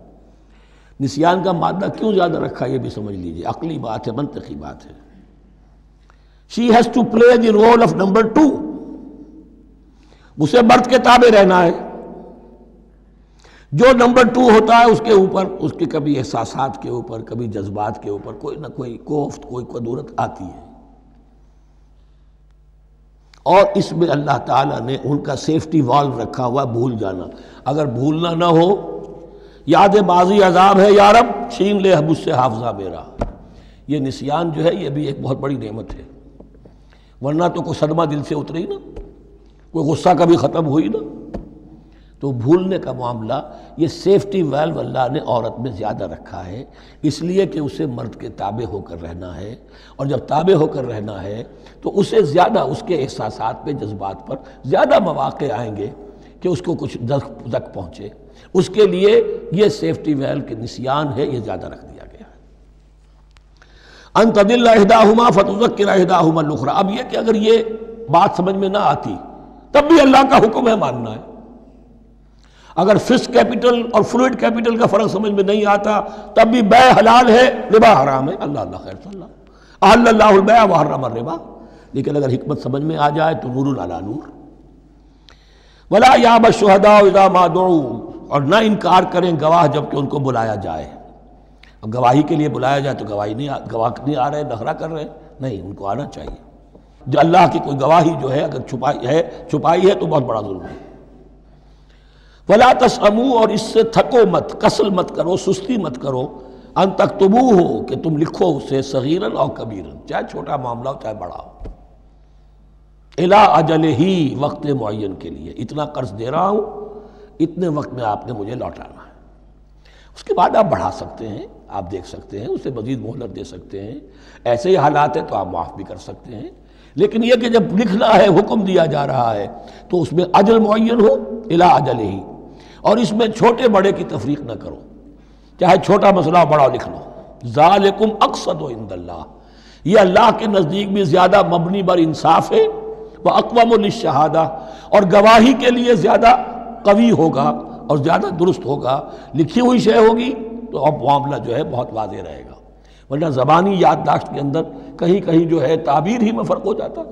نسیان کا مادہ کیوں زیادہ رکھا یہ بھی سمجھ لیجئے، عقلی بات ہے، منطقی بات ہے۔ She has to play the role of number 2، اسے مرد کے تابع رہنا ہے، جو نمبر 2 ہوتا ہے اس کے اوپر اس کے کبھی احساسات کے اوپر، کبھی جذبات کے اوپر کوئی نہ کوئی کوفت، کوئی قدورت آتی ہے، اور اس میں اللہ تعالیٰ نے ان کا سیفٹی والو رکھا ہوا، بھول جانا، اگر بھولنا نہ ہو، یاد ماضی عذاب ہے یا رب چھین لے مجھ سے حافظہ میرا، یہ نسیان جو ہے یہ بھی ایک بہت بڑی نعمت ہے، ورنہ تو کوئی صدمہ دل سے اتری نا، کوئی غصہ کبھی ختم ہوئی نا، تو بھولنے کا معاملہ یہ سیفٹی ویلو اللہ نے عورت میں زیادہ رکھا ہے، اس لیے کہ اسے مرد کے تابع ہو کر رہنا ہے، اور جب تابع ہو کر رہنا ہے تو اسے زیادہ اس کے احساسات پہ، جذبات پر زیادہ مواقع آئیں گے کہ اس کو کچھ زک پہنچے، اس کے لیے یہ سیفٹی ویل کے نسیان ہے، یہ زیادہ رکھ دیا گیا ہے۔ ان تضل احداہما فتذکر احداہما الاخری، اب یہ کہ اگر یہ بات سمجھ میں نہ آتی تب بھی اللہ کا حکم ہے ماننا ہے، اگر فسک کیپٹل اور فلوئڈ کیپٹل کا فرق سمجھ میں نہیں آتا تب بھی بیع حلال ہے، ربا حرام ہے، اللہ خیر صلی اللہ احل اللہ البیع وحرم الربا، لیکن اگر حکمت سمجھ میں آ جائے تو نور علی نور۔ ولا یاب الشہداء اذا ما دعوا، اور نہ انکار کریں گواہ جب کہ ان کو بلایا جائے، اب گواہی کے لیے بلایا جائے تو گواہ نہیں آ رہے، نخرہ کر رہے ہیں، نہیں، ان کو آنا چاہیے، جو اللہ کی کوئی گواہی جو ہے اگر چھپائی ہے تو بہت بڑا ظلم ہے۔ ولا تسأموا، اور اس سے تھکو مت، کسل مت کرو، سستی مت کرو، ان تکتبوہ، کہ تم لکھو اسے، صغیراً اور کبیراً، چاہے چھوٹا معاملہ ہو چاہے بڑا ہو، الی اجلہ، وقت معین کے لیے، اتنا قرض دے رہا ہوں، اتنے وقت میں آپ نے مجھے لوٹانا ہے، اس کے بعد آپ بڑھا سکتے ہیں، آپ دیکھ سکتے ہیں، اسے مزید مہلت دے سکتے ہیں، ایسے ہی حالات ہیں تو آپ معاف بھی کر سکتے ہیں، لیکن یہ کہ جب لکھنا ہے، حکم دیا جا رہا ہے تو اس میں اجل معین ہو، الی اجلہ، اور اس میں چھوٹے بڑے کی تفریق نہ کرو، چاہے چھوٹا مسئلہ بڑا لکھ لو، ذالکم اقسط عند اللہ، یہ اللہ کے نزدیک بھی زیادہ مبنی بر انصاف ہے، واقوم للشہادہ، اور گواہی کے لیے زیادہ قوی ہوگا اور زیادہ درست ہوگا، لکھی ہوئی شے ہوگی تو اب معاملہ جو ہے بہت واضح رہے گا، ورنہ زبانی یادداشت کے اندر کہیں کہیں جو ہے تعبیر ہی میں فرق ہو جاتا۔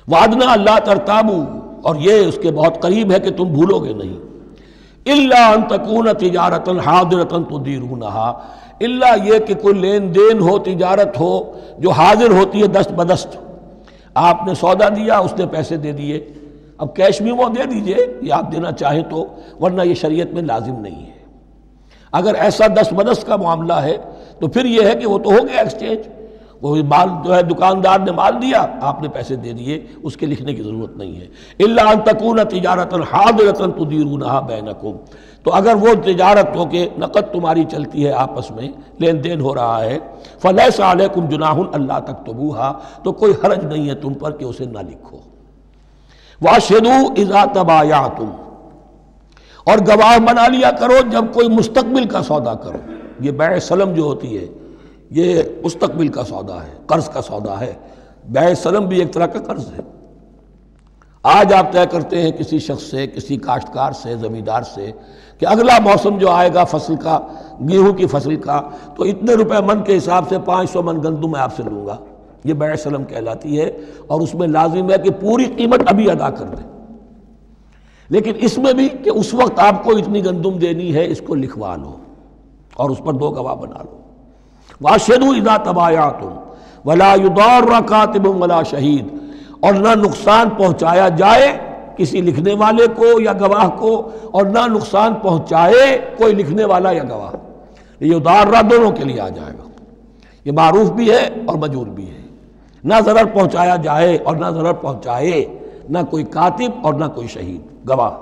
وعدنا اللہ ترتابو، اور یہ اس کے بہت قریب ہے کہ تم بھولو گے نہیں، الا ان تکون تجارتا حاضرتا تدیرونہا، الا یہ کہ کوئی لین دین ہو، تجارت ہو جو حاضر ہوتی ہے دست بدست، آپ نے سودا دیا، اس نے پیسے دے دیے، اب کیش بھی وہ دے دیجئے یہ آپ دینا چاہیں تو، ورنہ یہ شریعت میں لازم نہیں ہے۔ اگر ایسا دست بدست کا معاملہ ہے تو پھر یہ ہے کہ وہ تو ہو گیا ایکسچینج، وہ مال جو ہے دکاندار نے مال دیا، آپ نے پیسے دے دیے، اس کے لکھنے کی ضرورت نہیں ہے۔ الا ان تکون تجارۃ حاضرۃ تدیرونھا بینکم، تو اگر وہ تجارت ہو کہ نقد تمہاری چلتی ہے، آپس میں لین دین ہو رہا ہے، فلیس علیکم جناح الا تکتبوھا، تو کوئی حرج نہیں ہے تم پر کہ اسے نہ لکھو۔ واشہدوا اذا تبایعتم، اور گواہ بنا لیا کرو جب کوئی مستقبل کا سودا کرو۔ یہ بیع سلم جو ہوتی ہے یہ مستقبل کا سودا ہے، قرض کا سودا ہے۔ بیع سلم بھی ایک طرح کا قرض ہے۔ آج آپ طے کرتے ہیں کسی شخص سے، کسی کاشتکار سے، زمیندار سے کہ اگلا موسم جو آئے گا فصل کا، گیہوں کی فصل کا، تو اتنے روپے من کے حساب سے 500 من گندم میں آپ سے لوں گا۔ یہ بیع سلم کہلاتی ہے، اور اس میں لازم ہے کہ پوری قیمت ابھی ادا کر دیں۔ لیکن اس میں بھی کہ اس وقت آپ کو اتنی گندم دینی ہے، اس کو لکھوا لو اور اس پر 2 گواہ بنا لو۔ واشہدوا اذا تبایعتم ولا یضار کاتب ولا شہید، اور نہ نقصان پہنچایا جائے کسی لکھنے والے کو یا گواہ کو، اور نہ نقصان پہنچائے کوئی لکھنے والا یا گواہ۔ یہ یضار دونوں کے لیے آ جائے گا، یہ معروف بھی ہے اور مجرور بھی ہے۔ نہ ضرر پہنچایا جائے اور نہ ضرر پہنچائے، نہ کوئی کاتب اور نہ کوئی شہید گواہ۔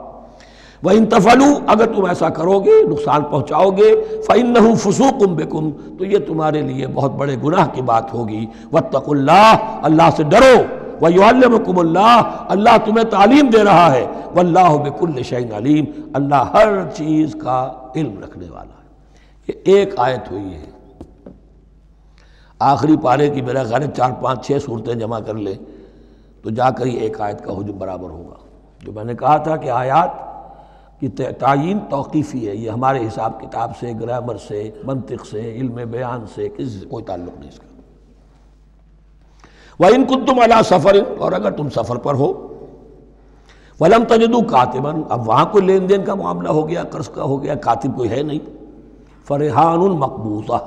وَإِن تَفْعَلُوا، اگر تم ایسا کرو گے، نقصان پہنچاؤ گے، فَإِنَّهُ فُسُوقٌ بِكُمْ، تو یہ تمہارے لیے بہت بڑے گناہ کی بات ہوگی۔ وَاتَّقُوا اللَّهَ، اللہ سے ڈرو، وَيُعَلِّمُكُمُ اللَّهُ، اللہ تمہیں تعلیم دے رہا ہے، وَاللَّهُ بِكُلِّ شَيْءٍ عَلِيمٌ، اللہ ہر چیز کا علم رکھنے والا ہے۔ یہ ایک آیت ہوئی ہے، آخری پارے کی میرا خیال 4 5 6 صورتیں جمع کر لیں تو جا کر ہی ایک آیت کا حجم برابر ہوگا۔ جو میں نے کہا تھا کہ آیات کی تعیین توقیفی ہے، یہ ہمارے حساب کتاب سے، گرامر سے، منطق سے، علم بیان سے کسی سے کوئی تعلق نہیں اس کا۔ وَإِن كُنتُمْ عَلَىٰ سَفَرٍ، اور اگر تم سفر پر ہو، وَلَمْ تَجِدُوا كَاتِبًا، اب وہاں کوئی لین دین کا معاملہ ہو گیا، قرض کا ہو گیا، کاتب کوئی ہے نہیں، فَرِحَانٌ مَقْبُوضَةٌ،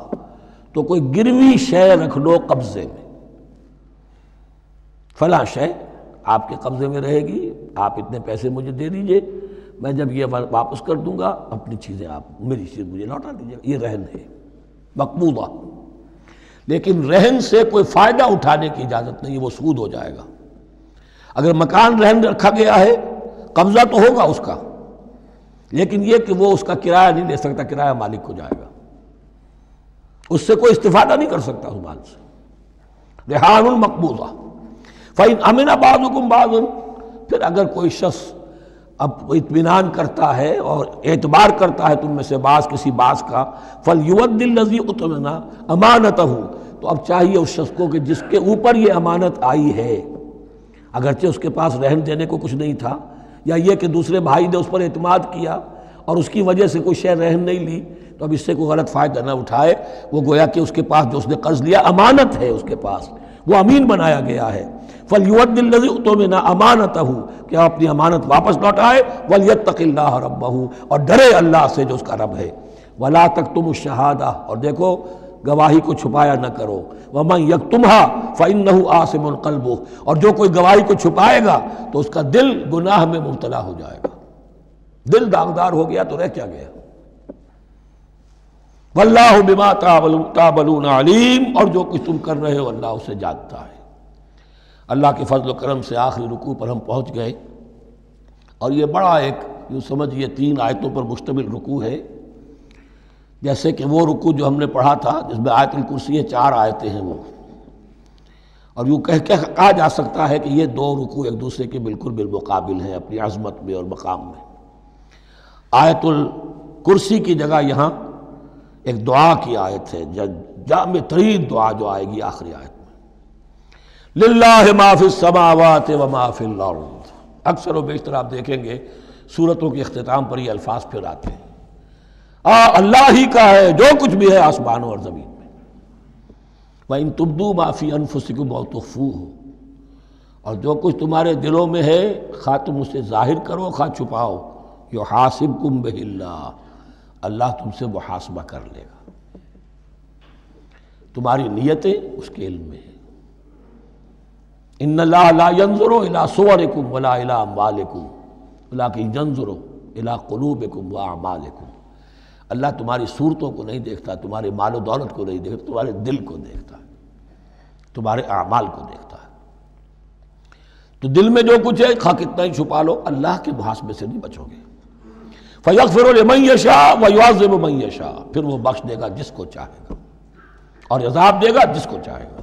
تو کوئی گروی شے رکھ لو قبضے میں، فلاں شے آپ کے قبضے میں رہے گی، آپ اتنے پیسے مجھے دے دیجئے، میں جب یہ واپس کر دوں گا اپنی چیزیں آپ میری چیز مجھے لوٹا دیجیے گا۔ یہ رہن ہے مقبوضہ، لیکن رہن سے کوئی فائدہ اٹھانے کی اجازت نہیں، وہ سود ہو جائے گا۔ اگر مکان رہن رکھا گیا ہے، قبضہ تو ہوگا اس کا، لیکن یہ کہ وہ اس کا کرایہ نہیں لے سکتا، کرایہ مالک کو جائے گا، اس سے کوئی استفادہ نہیں کر سکتا اس مال سے۔ رہان مقبوضہ۔ فَإِنْ أَمِنَ بَعْضُكُمْ بَعْضًا، پھر اگر کوئی شخص اب اطمینان کرتا ہے اور اعتبار کرتا ہے تم میں سے بعض کسی بعض کا، فَلْيُؤَدِّ الَّذِي اؤْتُمِنَ أَمَانَتَهُ، تو اب چاہیے اس شخص کو کہ جس کے اوپر یہ امانت آئی ہے، اگرچہ اس کے پاس رہن دینے کو کچھ نہیں تھا، یا یہ کہ دوسرے بھائی نے اس پر اعتماد کیا اور اس کی وجہ سے کوئی شے رہن نہیں لی، تو اب اس سے کوئی غلط فائدہ نہ اٹھائے، وہ گویا کہ اس کے پاس جو اس نے قرض لیا امانت ہے، اس کے پاس وہ امین بنایا گیا ہے۔ فَلْيُؤَدِّ الَّذِي اؤْتُمِنَ أَمَانَتَهُ، کہ اپنی امانت واپس لوٹائے، وَلْيَتَّقِ اللَّهَ رَبَّهُ، اور ڈرے اللہ سے جو اس کا رب ہے۔ وَلَا تَكْتُمُوا الشَّهَادَةَ، اور دیکھو گواہی کو چھپایا نہ کرو، وَمَنْ يَكْتُمْهَا فَإِنَّهُ آثِمٌ قَلْبُهُ، اور جو کوئی گواہی کو چھپائے گا تو اس کا دل گناہ میں مبتلا ہو جائے گا، دل داغدار ہو گیا تو رہ کیا گیا۔ وَاللَّهُ بِمَا تَعْمَلُونَ عَلِيمٌ، اور جو کچھ تم کر رہے ہو اللہ اسے جانتا ہے۔ اللہ کے فضل و کرم سے آخری رکوع پر ہم پہنچ گئے، اور یہ بڑا ایک یوں سمجھئے 3 آیتوں پر مشتمل رکوع ہے، جیسے کہ وہ رکوع جو ہم نے پڑھا تھا جس میں آیت الکرسی 4 آیتیں ہیں، وہ اور یوں کہا جا سکتا ہے کہ یہ 2 رکوع ایک دوسرے کے بالکل بالمقابل ہیں اپنی عظمت میں اور مقام میں۔ آیت الکرسی کی جگہ یہاں ایک دعا کی آیت ہے، جامع ترین دعا جو آئے گی آخری آیت میں، للہ ما فی السماوات و ما فی الارض۔ اکثر و بیشتر آپ دیکھیں گے سورتوں کے اختتام پر یہ الفاظ پھر آتے ہیں، اللہ ہی کا ہے جو کچھ بھی ہے آسمانوں اور زمین میں۔ وَإِن تُبْدُوا مَا فِي أَنفُسِكُمْ أَوْ تُخْفُوهُ، اور جو کچھ تمہارے دلوں میں ہے خواہ تم اسے ظاہر کرو خواہ چھپاؤ، يُحَاسِبْكُمْ بِهِ اللَّهُ، اللہ تم سے محاسبہ کر لے گا، تمہاری نیتیں اس کے علم میں ہیں۔ إِنَّ اللَّهَ لَا يَنظُرُ إِلَىٰ صُوَرِكُمْ وَلَا إِلَىٰ أَمْوَالِكُمْ وَلَٰكِنْ يَنظُرُ إِلَىٰ قُلُوبِكُمْ وَأَعْمَالِكُمْ، اللہ تمہاری صورتوں کو نہیں دیکھتا، تمہارے مال و دولت کو نہیں دیکھتا، تمہارے دل کو دیکھتا ہے۔ تمہارے اعمال کو دیکھتا ہے۔ تو دل میں جو کچھ ہے خواہ کتنا ہی چھپا لو، اللہ کے محاسبے سے نہیں بچو گے۔ فَيَغْفِرُ لِمَن يَشَاءُ وَيُعَذِّبُ مَن يَشَاءُ، پھر وہ بخش دے گا جس کو چاہے گا اور عذاب دے گا جس کو چاہے گا۔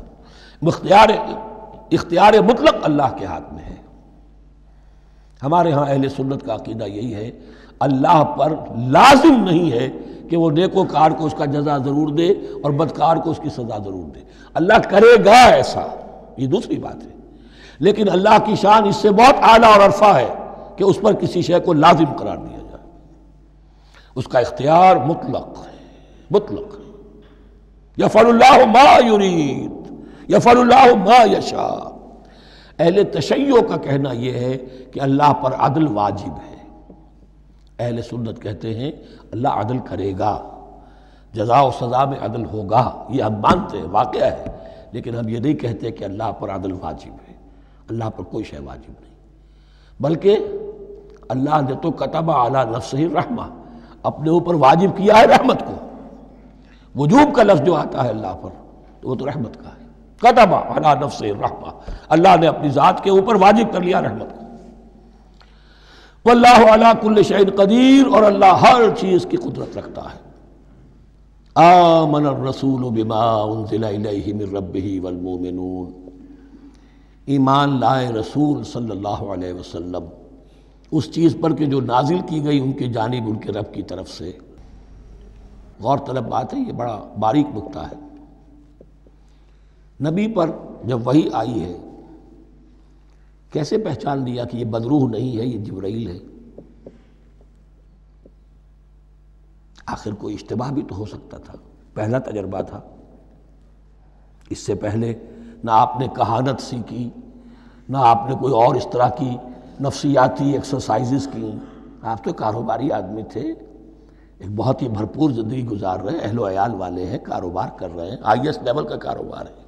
اختیار مطلق اللہ کے ہاتھ میں ہے۔ ہمارے ہاں اہل سنت کا عقیدہ یہی ہے، اللہ پر لازم نہیں ہے کہ وہ نیکوکار کو اس کا جزا ضرور دے اور بدکار کو اس کی سزا ضرور دے۔ اللہ کرے گا ایسا، یہ دوسری بات ہے، لیکن اللہ کی شان اس سے بہت اعلیٰ اور عرفہ ہے کہ اس پر کسی شے کو لازم قرار دیا جائے۔ اس کا اختیار مطلق ہے، مطلق ہے۔ یفعل اللہ ما یرید، یفعل اللہ ما یشاء۔ اہل تشیع کا کہنا یہ ہے کہ اللہ پر عدل واجب ہے۔ اہل سنت کہتے ہیں اللہ عدل کرے گا، جزا و سزا میں عدل ہوگا، یہ ہم مانتے ہیں، واقعہ ہے، لیکن ہم یہ نہیں کہتے کہ اللہ پر عدل واجب ہے۔ اللہ پر کوئی شے واجب نہیں، بلکہ اللہ نے تو کتب علی نفسہ الرحمہ، اپنے اوپر واجب کیا ہے رحمت کو۔ وجوب کا لفظ جو آتا ہے اللہ پر تو وہ تو رحمت کا ہے۔ کتب علی نفسہ الرحمہ، اللہ نے اپنی ذات کے اوپر واجب کر لیا رحمت کو۔ واللہ علی کل شیء قدیر، اور اللہ ہر چیز کی قدرت رکھتا ہے۔ آمن الرسول بما انزل الیہ من ربہ والمؤمنون، ایمان لائے رسول صلی اللہ علیہ وسلم اس چیز پر کہ جو نازل کی گئی ان کی جانب ان کے رب کی طرف سے۔ غور طلب بات ہے، یہ بڑا باریک نکتہ ہے۔ نبی پر جب وحی آئی ہے کیسے پہچان لیا کہ یہ بدروح نہیں ہے، یہ جبرائیل ہے؟ آخر کوئی اشتباہ بھی تو ہو سکتا تھا، پہلا تجربہ تھا۔ اس سے پہلے نہ آپ نے کہانت سیکھی، نہ آپ نے کوئی اور اس طرح کی نفسیاتی ایکسرسائزز کی۔ آپ تو کاروباری آدمی تھے، ایک بہت ہی بھرپور زندگی گزار رہے ہیں، اہل و عیال والے ہیں، کاروبار کر رہے ہیں، ہائی ایسٹ لیول کا کاروبار ہے۔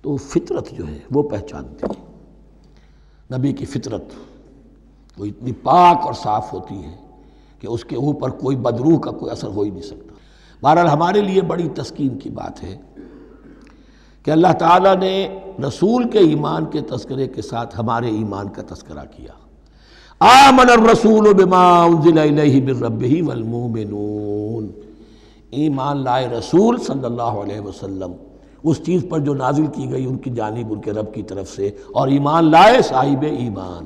تو فطرت جو ہے وہ پہچانتی ہے، نبی کی فطرت وہ اتنی پاک اور صاف ہوتی ہے کہ اس کے اوپر کوئی بدروح کا کوئی اثر ہو ہی نہیں سکتا۔ بہرحال ہمارے لیے بڑی تسکین کی بات ہے کہ اللہ تعالیٰ نے رسول کے ایمان کے تذکرے کے ساتھ ہمارے ایمان کا تذکرہ کیا۔ آمن الرسول بما انزل الیہ من ربہ والمؤمنون، ایمان لائے رسول صلی اللہ علیہ وسلم اس چیز پر جو نازل کی گئی ان کی جانب ان کے رب کی طرف سے، اور ایمان لائے صاحب ایمان۔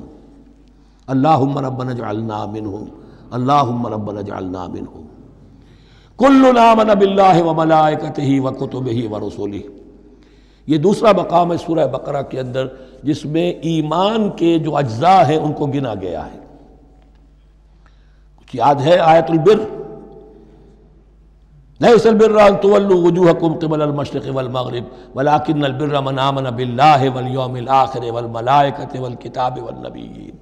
اللہم ربنا اجعلنا منہم، اللہم ربنا اجعلنا منہم۔ کل آمن باللہ وملائکتہ وکتبہ ورسلہ، یہ دوسرا مقام ہے سورہ بقرہ کے اندر جس میں ایمان کے جو اجزاء ہیں ان کو گنا گیا ہے۔ کچھ یاد ہے آیت البر؟ لیس البر ان تولوا وجوہکم قبل المشرق والمغرب ولکن البر من آمن باللہ والیوم الآخر والملائکۃ والکتاب والنبیین۔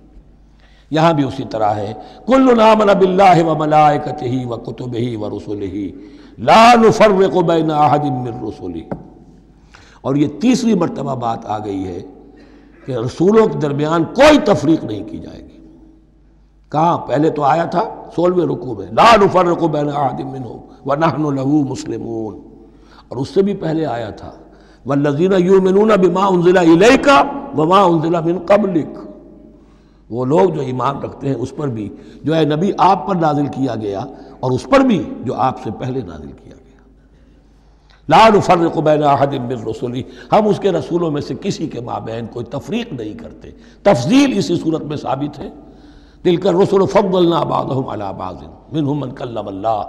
یہاں بھی اسی طرح ہے، کل آمن باللہ وملائکتہ وکتبہ ورسلہ لا نفرق بین احد من رسلہ۔ اور یہ تیسری مرتبہ بات آ گئی ہے کہ رسولوں کے درمیان کوئی تفریق نہیں کی جائے گی۔ کہاں؟ پہلے تو آیا تھا 16ویں رکوع میں، لا نفرق بین احد منہم ونحن له مسلمون، اور اس سے بھی پہلے آیا تھا والذین یؤمنون بما انزل الیک وما انزل من قبلک، وہ لوگ جو ایمان رکھتے ہیں اس پر بھی جو ہے نبی آپ پر نازل کیا گیا اور اس پر بھی جو آپ سے پہلے نازل کیا گیا۔ لا نفرق بین احد من رسلہ، ہم اس کے رسولوں میں سے کسی کے مابین کوئی تفریق نہیں کرتے۔ تفضیل اسی صورت میں ثابت ہے، تلک الرسل فضلنا بعضهم علی بعض منہم من کلم اللہ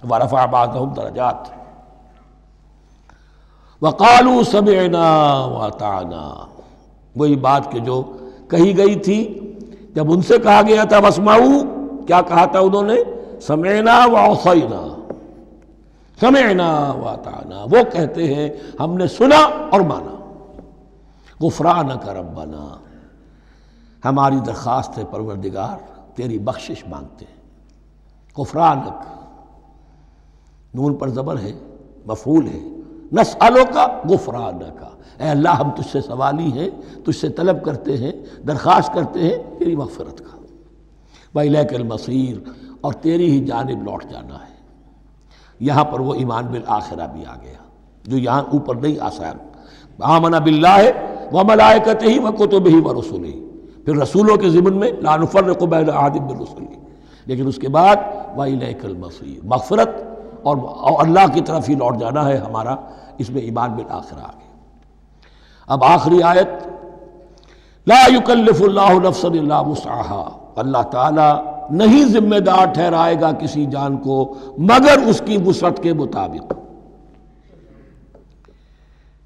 ورفع بعضهم درجات وقالوا سمعنا واطعنا، وہی بات کہ جو کہی گئی تھی جب ان سے کہا گیا تھا واسمعوا، کیا کہا تھا انہوں نے؟ سمعنا وعصینا، سمعنا واطعنا، وہ کہتے ہیں ہم نے سنا اور مانا۔ غفرانک ربنا، ہماری درخواست ہے پروردگار، تیری بخشش مانگتے ہیں۔ غفرانک، نون پر زبر ہے، مفعول ہے، نسألک غفرانک، اے اللہ ہم تجھ سے سوالی ہیں، تجھ سے طلب کرتے ہیں، درخواست کرتے ہیں تیری مغفرت کا۔ وإلیک المصیر، اور تیری ہی جانب لوٹ جانا ہے۔ یہاں پر وہ ایمان بالآخرہ بھی آ گیا جو یہاں اوپر نہیں آسان، آمنا باللہ و ملائکتہ و کتبہ و رسلہ، پھر رسولوں کے ضمن میں لا نفرق بین احد من رسلہ، لیکن اس کے بعد وَإِلَيْكَ الْمَصِيرُ، مغفرت اور اللہ کی طرف ہی لوٹ جانا ہے ہمارا، اس میں ایمان بالآخرہ آ گیا۔ اب آخری آیت، لا یکلف اللہ نفسا الا وسعها، اللہ تعالیٰ نہیں ذمہ دار ٹھہرائے گا کسی جان کو مگر اس کی وسعت کے مطابق۔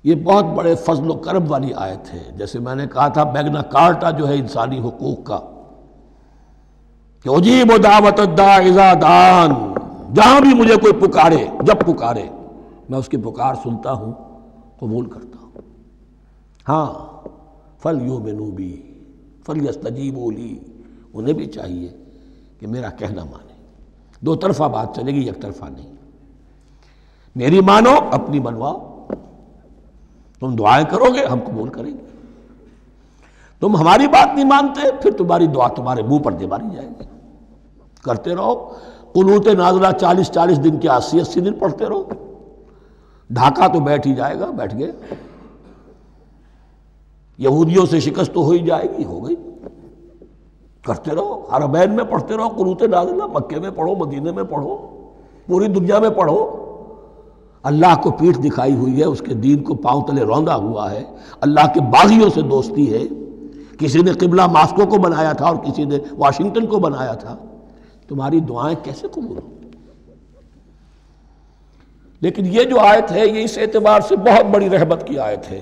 یہ بہت بڑے فضل و کرم والی آیت ہے، جیسے میں نے کہا تھا میگنا کارٹا جو ہے انسانی حقوق کا، کہ اجیب دعوت الداع اذا دعان، جہاں بھی مجھے کوئی پکارے، جب پکارے میں اس کی پکار سنتا ہوں، قبول کرتا ہوں۔ ہاں فَلْيُؤْمِنُوا بِي فَلْيَسْتَجِيبُوا لِي، انہیں بھی چاہیے کہ میرا کہنا مانے، دو طرفہ بات چلے گی، یک طرفہ نہیں۔ میری مانو، اپنی منواؤ، تم دعائیں کرو گے ہم قبول کریں گے، تم ہماری بات نہیں مانتے پھر تمہاری دعا تمہارے منہ پر دے ماری جائے گی۔ کرتے رہو قنوت نازلہ 40 دن کے 80 دن پڑھتے رہو، ڈھاکہ تو بیٹھ ہی جائے گا، بیٹھ گئے۔ یہودیوں سے شکست تو ہو ہی جائے گی، ہو گئی۔ کرتے رہو، حرمین میں پڑھتے رہو قنوت نازلہ، مکے میں پڑھو، مدینے میں پڑھو، پوری دنیا میں پڑھو۔ اللہ کو پیٹھ دکھائی ہوئی ہے، اس کے دین کو پاؤں تلے روندا ہوا ہے، اللہ کے باغیوں سے دوستی ہے، کسی نے قبلہ ماسکو کو بنایا تھا اور کسی نے واشنگٹن کو بنایا تھا، تمہاری دعائیں کیسے قبول ہوں؟ لیکن یہ جو آیت ہے یہ اس اعتبار سے بہت بڑی رحمت کی آیت ہے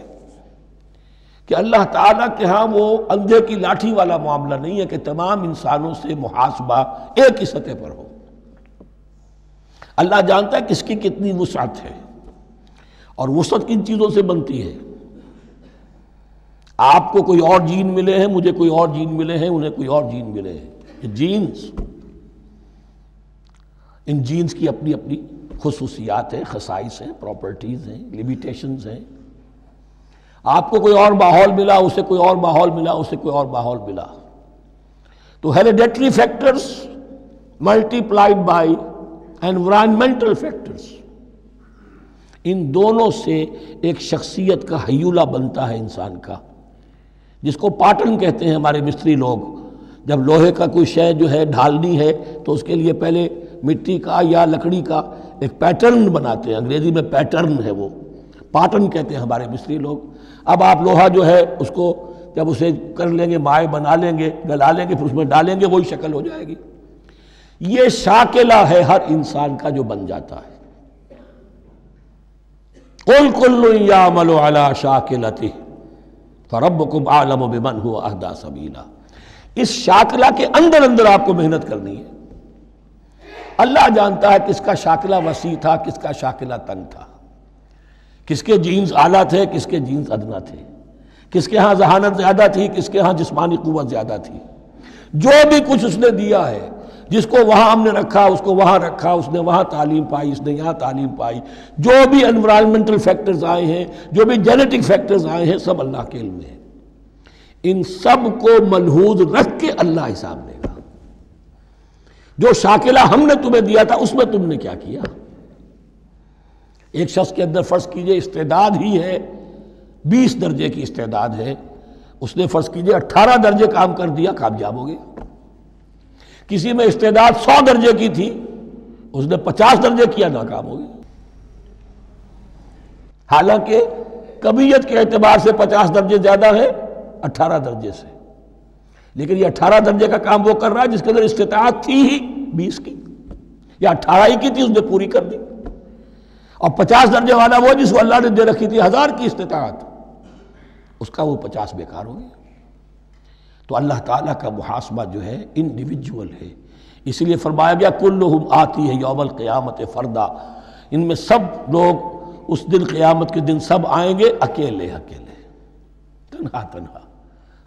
کہ اللہ تعالیٰ کے ہاں وہ اندھے کی لاٹھی والا معاملہ نہیں ہے کہ تمام انسانوں سے محاسبہ ایک ہی سطح پر ہو۔ اللہ جانتا ہے کس کی کتنی وسعت ہے، اور وسعت کن چیزوں سے بنتی ہے۔ آپ کو کوئی اور جین ملے ہیں، مجھے کوئی اور جین ملے ہیں، انہیں کوئی اور جین ملے ہیں، یہ جینز، ان جینز کی اپنی اپنی خصوصیات ہیں، خصائص ہیں، پراپرٹیز ہیں، لیمیٹیشنز ہیں۔ آپ کو کوئی اور ماحول ملا، اسے کوئی اور ماحول ملا، اسے کوئی اور ماحول ملا، تو hereditary factors multiplied by environmental factors, ان دونوں سے ایک شخصیت کا ہیولہ بنتا ہے انسان کا، جس کو پاٹرن کہتے ہیں ہمارے مستری لوگ۔ جب لوہے کا کوئی شے جو ہے ڈھالنی ہے تو اس کے لیے پہلے مٹی کا یا لکڑی کا ایک پیٹرن بناتے ہیں، انگریزی میں پیٹرن ہے، وہ پاٹرن کہتے ہیں ہمارے مستری لوگ۔ اب آپ لوہا جو ہے اس کو جب اسے کر لیں گے، مائع بنا لیں گے، گلا لیں گے، پھر اس میں ڈالیں گے، وہی شکل ہو جائے گی۔ یہ شاکلہ ہے ہر انسان کا جو بن جاتا ہے۔ قُلْ كُلٌّ يَعْمَلُ عَلَى شَاكِلَتِهِ فَرَبُّكُمْ أَعْلَمُ بِمَنْ هُوَ أَهْدَىٰ سَبِيلًا۔ اس شاکلہ کے اندر آپ کو محنت کرنی ہے۔ اللہ جانتا ہے کس کا شاکلہ وسیع تھا، کس کا شاکلہ تنگ تھا، کس کے جینز اعلیٰ تھے، کس کے جینز ادنا تھے، کس کے ہاں ذہانت زیادہ تھی، کس کے ہاں جسمانی قوت زیادہ تھی۔ جو بھی کچھ اس نے دیا ہے، جس کو وہاں ہم نے رکھا اس کو وہاں رکھا، اس نے وہاں تعلیم پائی، اس نے یہاں تعلیم پائی، جو بھی انوائرمنٹل فیکٹرز آئے ہیں، جو بھی جینیٹک فیکٹرز آئے ہیں، سب اللہ کے علم میں ہے۔ ان سب کو ملحوظ رکھ کے اللہ حساب لے گا۔ جو شاکلہ ہم نے تمہیں دیا تھا اس میں تم نے کیا کیا؟ ایک شخص کے اندر فرض کیجئے استعداد ہی ہے 20 درجے کی استعداد ہے، اس نے فرض کیجئے 18 درجے کام کر دیا، کامیاب ہو گیا۔ کسی میں استعداد 100 درجے کی تھی، اس نے 50 درجے کیا، ناکام ہو گیا۔ حالانکہ کمیت کے اعتبار سے 50 درجے زیادہ ہے 18 درجے سے، لیکن یہ 18 درجے کا کام وہ کر رہا ہے جس کے اندر استطاعت تھی ہی 20 کی، یا 18 ہی کی تھی، اس نے پوری کر دی۔ اور 50 درجے والا وہ جس کو اللہ نے دے رکھی تھی 1000 کی استطاعت، اس کا وہ 50 بیکار ہو گیا۔ تو اللہ تعالیٰ کا محاسبہ جو ہے انڈیویجول ہے، اسی لیے فرمایا گیا کلہم آتی ہے یوم القیامت فردا، ان میں سب لوگ اس دن قیامت کے دن سب آئیں گے اکیلے اکیلے، تنہا تنہا،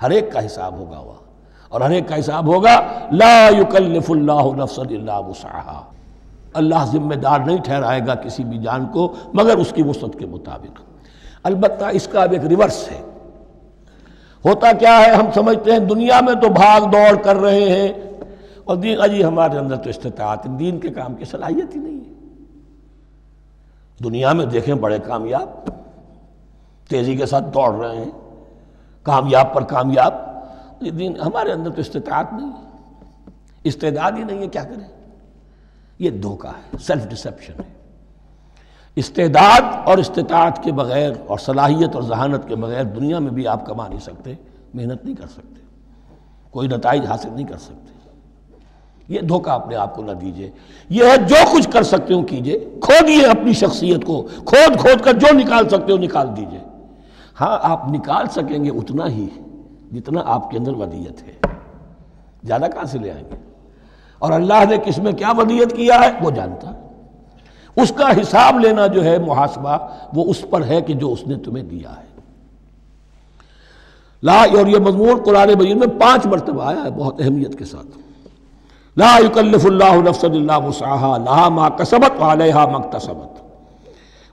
ہر ایک کا حساب ہوگا وہاں، اور ہر ایک کا حساب ہوگا لا یکلف اللہ نفسا الا وسعها، اللہ ذمہ دار نہیں ٹھہرائے گا کسی بھی جان کو مگر اس کی وسعت کے مطابق۔ البتہ اس کا اب ایک ریورس ہے۔ ہوتا کیا ہے، ہم سمجھتے ہیں دنیا میں تو بھاگ دوڑ کر رہے ہیں اور دین، اجی ہمارے اندر تو استطاعت دین کے کام کی صلاحیت ہی نہیں ہے۔ دنیا میں دیکھیں بڑے کامیاب تیزی کے ساتھ دوڑ رہے ہیں، کامیاب پر کامیاب۔ یہ دین ہمارے اندر تو استطاعت نہیں ہے، استعداد ہی نہیں ہے، کیا کریں؟ یہ دھوکہ ہے، سیلف ڈسیپشن ہے۔ استعداد اور استطاعت کے بغیر اور صلاحیت اور ذہانت کے بغیر دنیا میں بھی آپ کما نہیں سکتے، محنت نہیں کر سکتے، کوئی نتائج حاصل نہیں کر سکتے۔ یہ دھوکہ اپنے آپ کو نہ دیجئے۔ یہ ہے جو کچھ کر سکتے ہو کیجئے، کھودیے اپنی شخصیت کو، کھود کر جو نکال سکتے ہو نکال دیجئے۔ ہاں آپ نکال سکیں گے اتنا ہی جتنا آپ کے اندر ودیت ہے، زیادہ کہاں سے لے آئیں گے؟ اور اللہ نے کس میں کیا ودیت کیا ہے وہ جانتا ہے، اس کا حساب لینا جو ہے، محاسبہ وہ اس پر ہے کہ جو اس نے تمہیں دیا ہے۔ اور یہ مضمون قرآن مجید میں 5 مرتبہ آیا ہے بہت اہمیت کے ساتھ۔ لا یکلف اللہ نفسا الا وسعها لها ما کسبت وعلیہا ما اکتسبت۔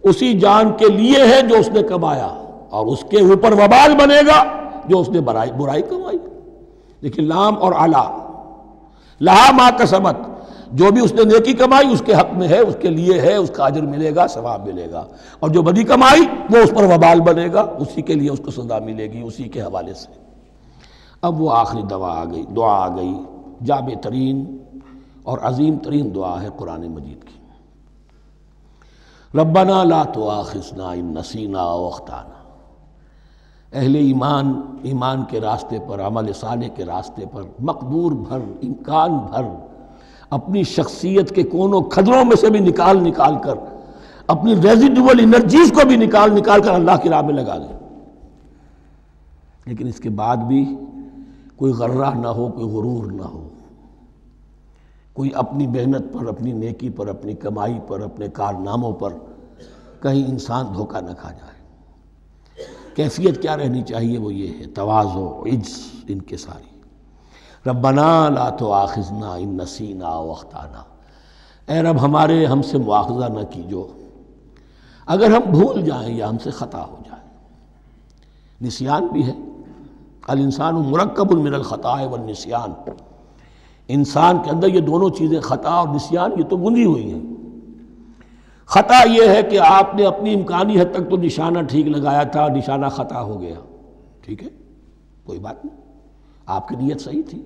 اسی جان کے لیے ہے جو اس نے کمایا، اور اس کے اوپر وبال بنے گا جو اس نے برائی کمائی۔ لیکن لام اور علا، لہا ما کسبت، جو بھی اس نے نیکی کمائی اس کے حق میں ہے، اس کے لیے ہے، اس کا اجر ملے گا، ثواب ملے گا، اور جو بدی کمائی وہ اس پر وبال بنے گا، اسی کے لیے اس کو سزا ملے گی، اسی کے حوالے سے۔ اب وہ آخری دعا آ گئی، جامع ترین اور عظیم ترین دعا ہے قرآن مجید کی۔ ربنا لا تؤاخذنا ان نسینا او اخطانا۔ اہل ایمان کے راستے پر، عمل صالح کے راستے پر مقدور بھر، امکان بھر اپنی شخصیت کے کونوں کھدروں میں سے بھی نکال کر، اپنی ریزیڈول انرجیز کو بھی نکال کر اللہ کی راہ میں لگا دیں، لیکن اس کے بعد بھی کوئی غرہ نہ ہو، کوئی غرور نہ ہو، کوئی اپنی محنت پر، اپنی نیکی پر، اپنی کمائی پر، اپنے کارناموں پر کہیں انسان دھوکہ نہ کھا جائے۔ کیفیت کیا رہنی چاہیے؟ وہ یہ ہے تواضع، عجز انکساری۔ ربنا لا تؤاخذنا ان نسینا او اخطانا۔ اے رب ہمارے، ہم سے مواخذہ نہ کیجو اگر ہم بھول جائیں یا ہم سے خطا ہو جائے۔ نسیان بھی ہے، الانسان مرکب من الخطاء والنسیان، انسان کے اندر یہ دونوں چیزیں، خطا اور نسیان، یہ تو گنجی ہوئی ہیں۔ خطا یہ ہے کہ آپ نے اپنی امکانی حد تک تو نشانہ ٹھیک لگایا تھا، نشانہ خطا ہو گیا، ٹھیک ہے، کوئی بات نہیں، آپ کی نیت صحیح تھی۔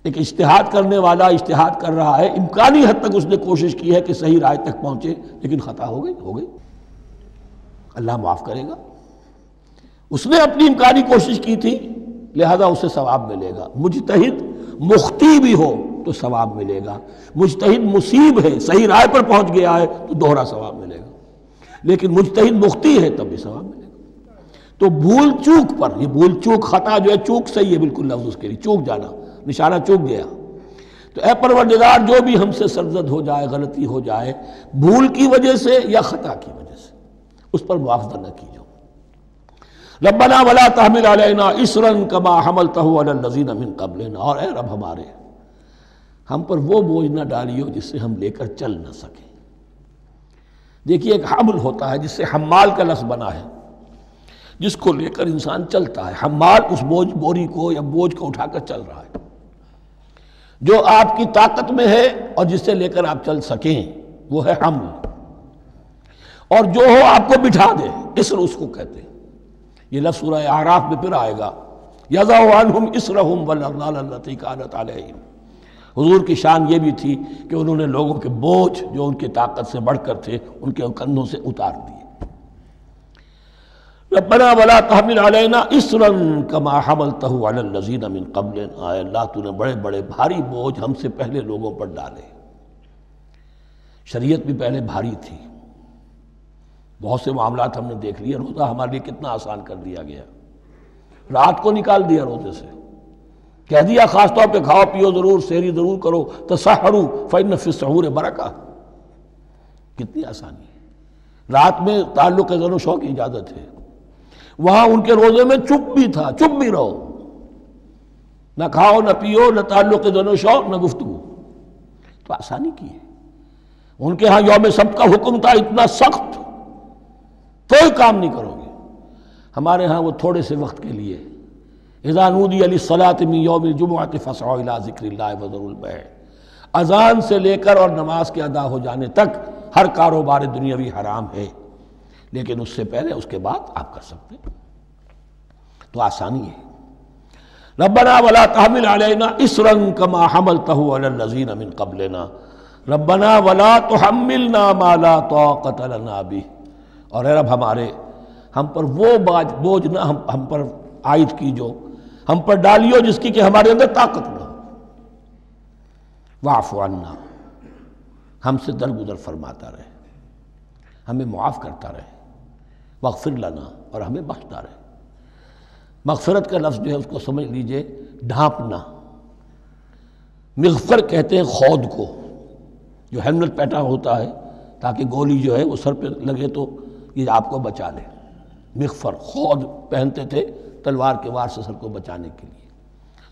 ایک اجتہاد کرنے والا اجتہاد کر رہا ہے، امکانی حد تک اس نے کوشش کی ہے کہ صحیح رائے تک پہنچے، لیکن خطا ہو گئی، اللہ معاف کرے گا۔ اس نے اپنی امکانی کوشش کی تھی، لہذا اسے ثواب ملے گا۔ مجتہد مخطی بھی ہو تو ثواب ملے گا، مجتہد مصیب ہے، صحیح رائے پر پہنچ گیا ہے تو دوہرا ثواب ملے گا، لیکن مجتہد مخطی ہے تب بھی ثواب ملے گا۔ تو بھول چوک پر، یہ بھول چوک، خطا جو ہے چوک صحیح ہے بالکل لفظ اس کے لیے، چوک جانا، نشانہ چوک گیا۔ تو اے پروردگار، جو بھی ہم سے سرزد ہو جائے، غلطی ہو جائے، بھول کی وجہ سے یا خطا کی وجہ سے، اس پر مواخذہ نہ کیجو۔ ربنا ولا تحمل علینا اصرا کما حملتہ علی الذین من قبلنا، اور اے رب ہمارے، ہم پر وہ بوجھ نہ ڈالیو جس سے ہم لے کر چل نہ سکیں۔ دیکھیے ایک حمل ہوتا ہے جس سے حمال کا لفظ بنا ہے، جس کو لے کر انسان چلتا ہے۔ حمال اس بوری کو یا بوجھ کو اٹھا کر چل رہا ہے، جو آپ کی طاقت میں ہے اور جس سے لے کر آپ چل سکیں وہ ہے حمل، اور جو ہو آپ کو بٹھا دے، اسر اس کو کہتے ہیں۔ یہ لفظ سورہ اعراف میں پھر آئے گا، یضع عنہم اسرہم والاغلال التی کانت علیہم۔ حضور کی شان یہ بھی تھی کہ انہوں نے لوگوں کے بوجھ جو ان کی طاقت سے بڑھ کر تھے ان کے کندھوں سے اتار دیے۔ ربنا ولا تحمل علینا اصرا کما حملتہ علی الذین من قبلنا، اے اللہ تو نے بڑے بڑے بھاری بوجھ ہم سے پہلے لوگوں پر ڈالے۔ شریعت بھی پہلے بھاری تھی، بہت سے معاملات ہم نے دیکھ لیے، روزہ ہمارے لیے کتنا آسان کر دیا گیا، رات کو نکال دیا روزے سے، کہہ دیا خاص طور پہ کھاؤ پیو ضرور، سحری ضرور کرو، تسحروا فإن فی السحور برکہ، کتنی آسانی ہے۔ رات میں تعلق زن و شو کی اجازت ہے، وہاں ان کے روزے میں چپ بھی تھا، چپ بھی رہو، نہ کھاؤ نہ پیو، نہ تعلق زن و شو، نہ گفتگو، تو آسانی کی ہے۔ ان کے ہاں یوم سبت کا حکم تھا اتنا سخت، کوئی کام نہیں کرو گے۔ ہمارے ہاں وہ تھوڑے سے وقت کے لیے، اذا نودی للصلاۃ من یوم الجمعۃ فاسعوا الی ذکر اللہ وذروا البیع، اذان سے لے کر اور نماز کے ادا ہو جانے تک ہر کاروبار دنیاوی حرام ہے، لیکن اس سے پہلے اس کے بعد آپ کر سکتے ہیں، تو آسانی ہے۔ ربنا ولا تحمل علینا اصرا کما حملتہ علی الذین من قبلنا ربنا ولا تحملنا ما لا طاقت لنا بہ، اور اے رب ہمارے ہم پر وہ بوجھ نہ ہم پر عائد کی جو ہم پر ڈالیو جس کی کہ ہمارے اندر طاقت نہ ہو۔ واعف عنا، ہم سے درگزر فرماتا رہے، ہمیں معاف کرتا رہے، واغفر لنا، اور ہمیں بخشتا رہے۔ مغفرت کا لفظ جو ہے اس کو سمجھ لیجئے ڈھانپنا۔ مغفر کہتے ہیں خود کو، جو ہیلمٹ پیٹا ہوتا ہے تاکہ گولی جو ہے وہ سر پہ لگے تو یہ آپ کو بچا لے۔ مغفر خود پہنتے تھے تلوار کے وار سے سر کو بچانے کے لیے،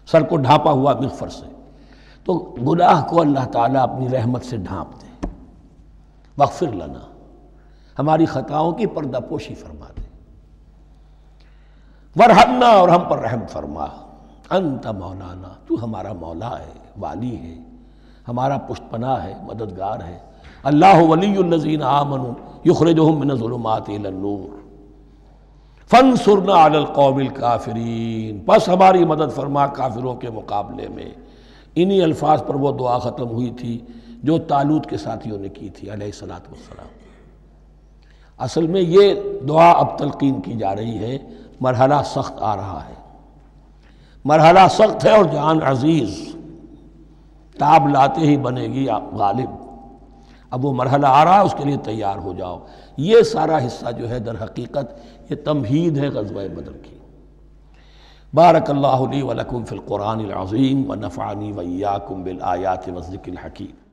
سر کو ڈھانپا ہوا مغفر سے۔ تو گناہ کو اللہ تعالیٰ اپنی رحمت سے ڈھانپ دے۔ واغفر لنا، ہماری خطاؤں کی پردہ پوشی فرما دے۔ ورحمنا، اور ہم پر رحم فرما۔ انت مولانا، تو ہمارا مولا ہے، والی ہے، ہمارا پشت پناہ ہے، مددگار ہے۔ اللہ ولی الذین آمنوا یخرجہم من الظلمات الی النور فانصرنا علی القوم الکافرین، پس ہماری مدد فرما کافروں کے مقابلے میں۔ انہی الفاظ پر وہ دعا ختم ہوئی تھی جو طالوت کے ساتھیوں نے کی تھی علیہ الصلوۃ والسلام۔ اصل میں یہ دعا اب تلقین کی جا رہی ہے، مرحلہ سخت آ رہا ہے، مرحلہ سخت ہے اور جان عزیز، تاب لاتے ہی بنے گی غالب۔ اب وہ مرحلہ آ رہا ہے، اس کے لیے تیار ہو جاؤ۔ یہ سارا حصہ جو ہے در حقیقت یہ تمہید ہے غزوہ بدر کی۔ بارک اللہ لی ولکم فی القرآن العظیم ونفعنی وإیاکم بالآیات والذکر الحکیم۔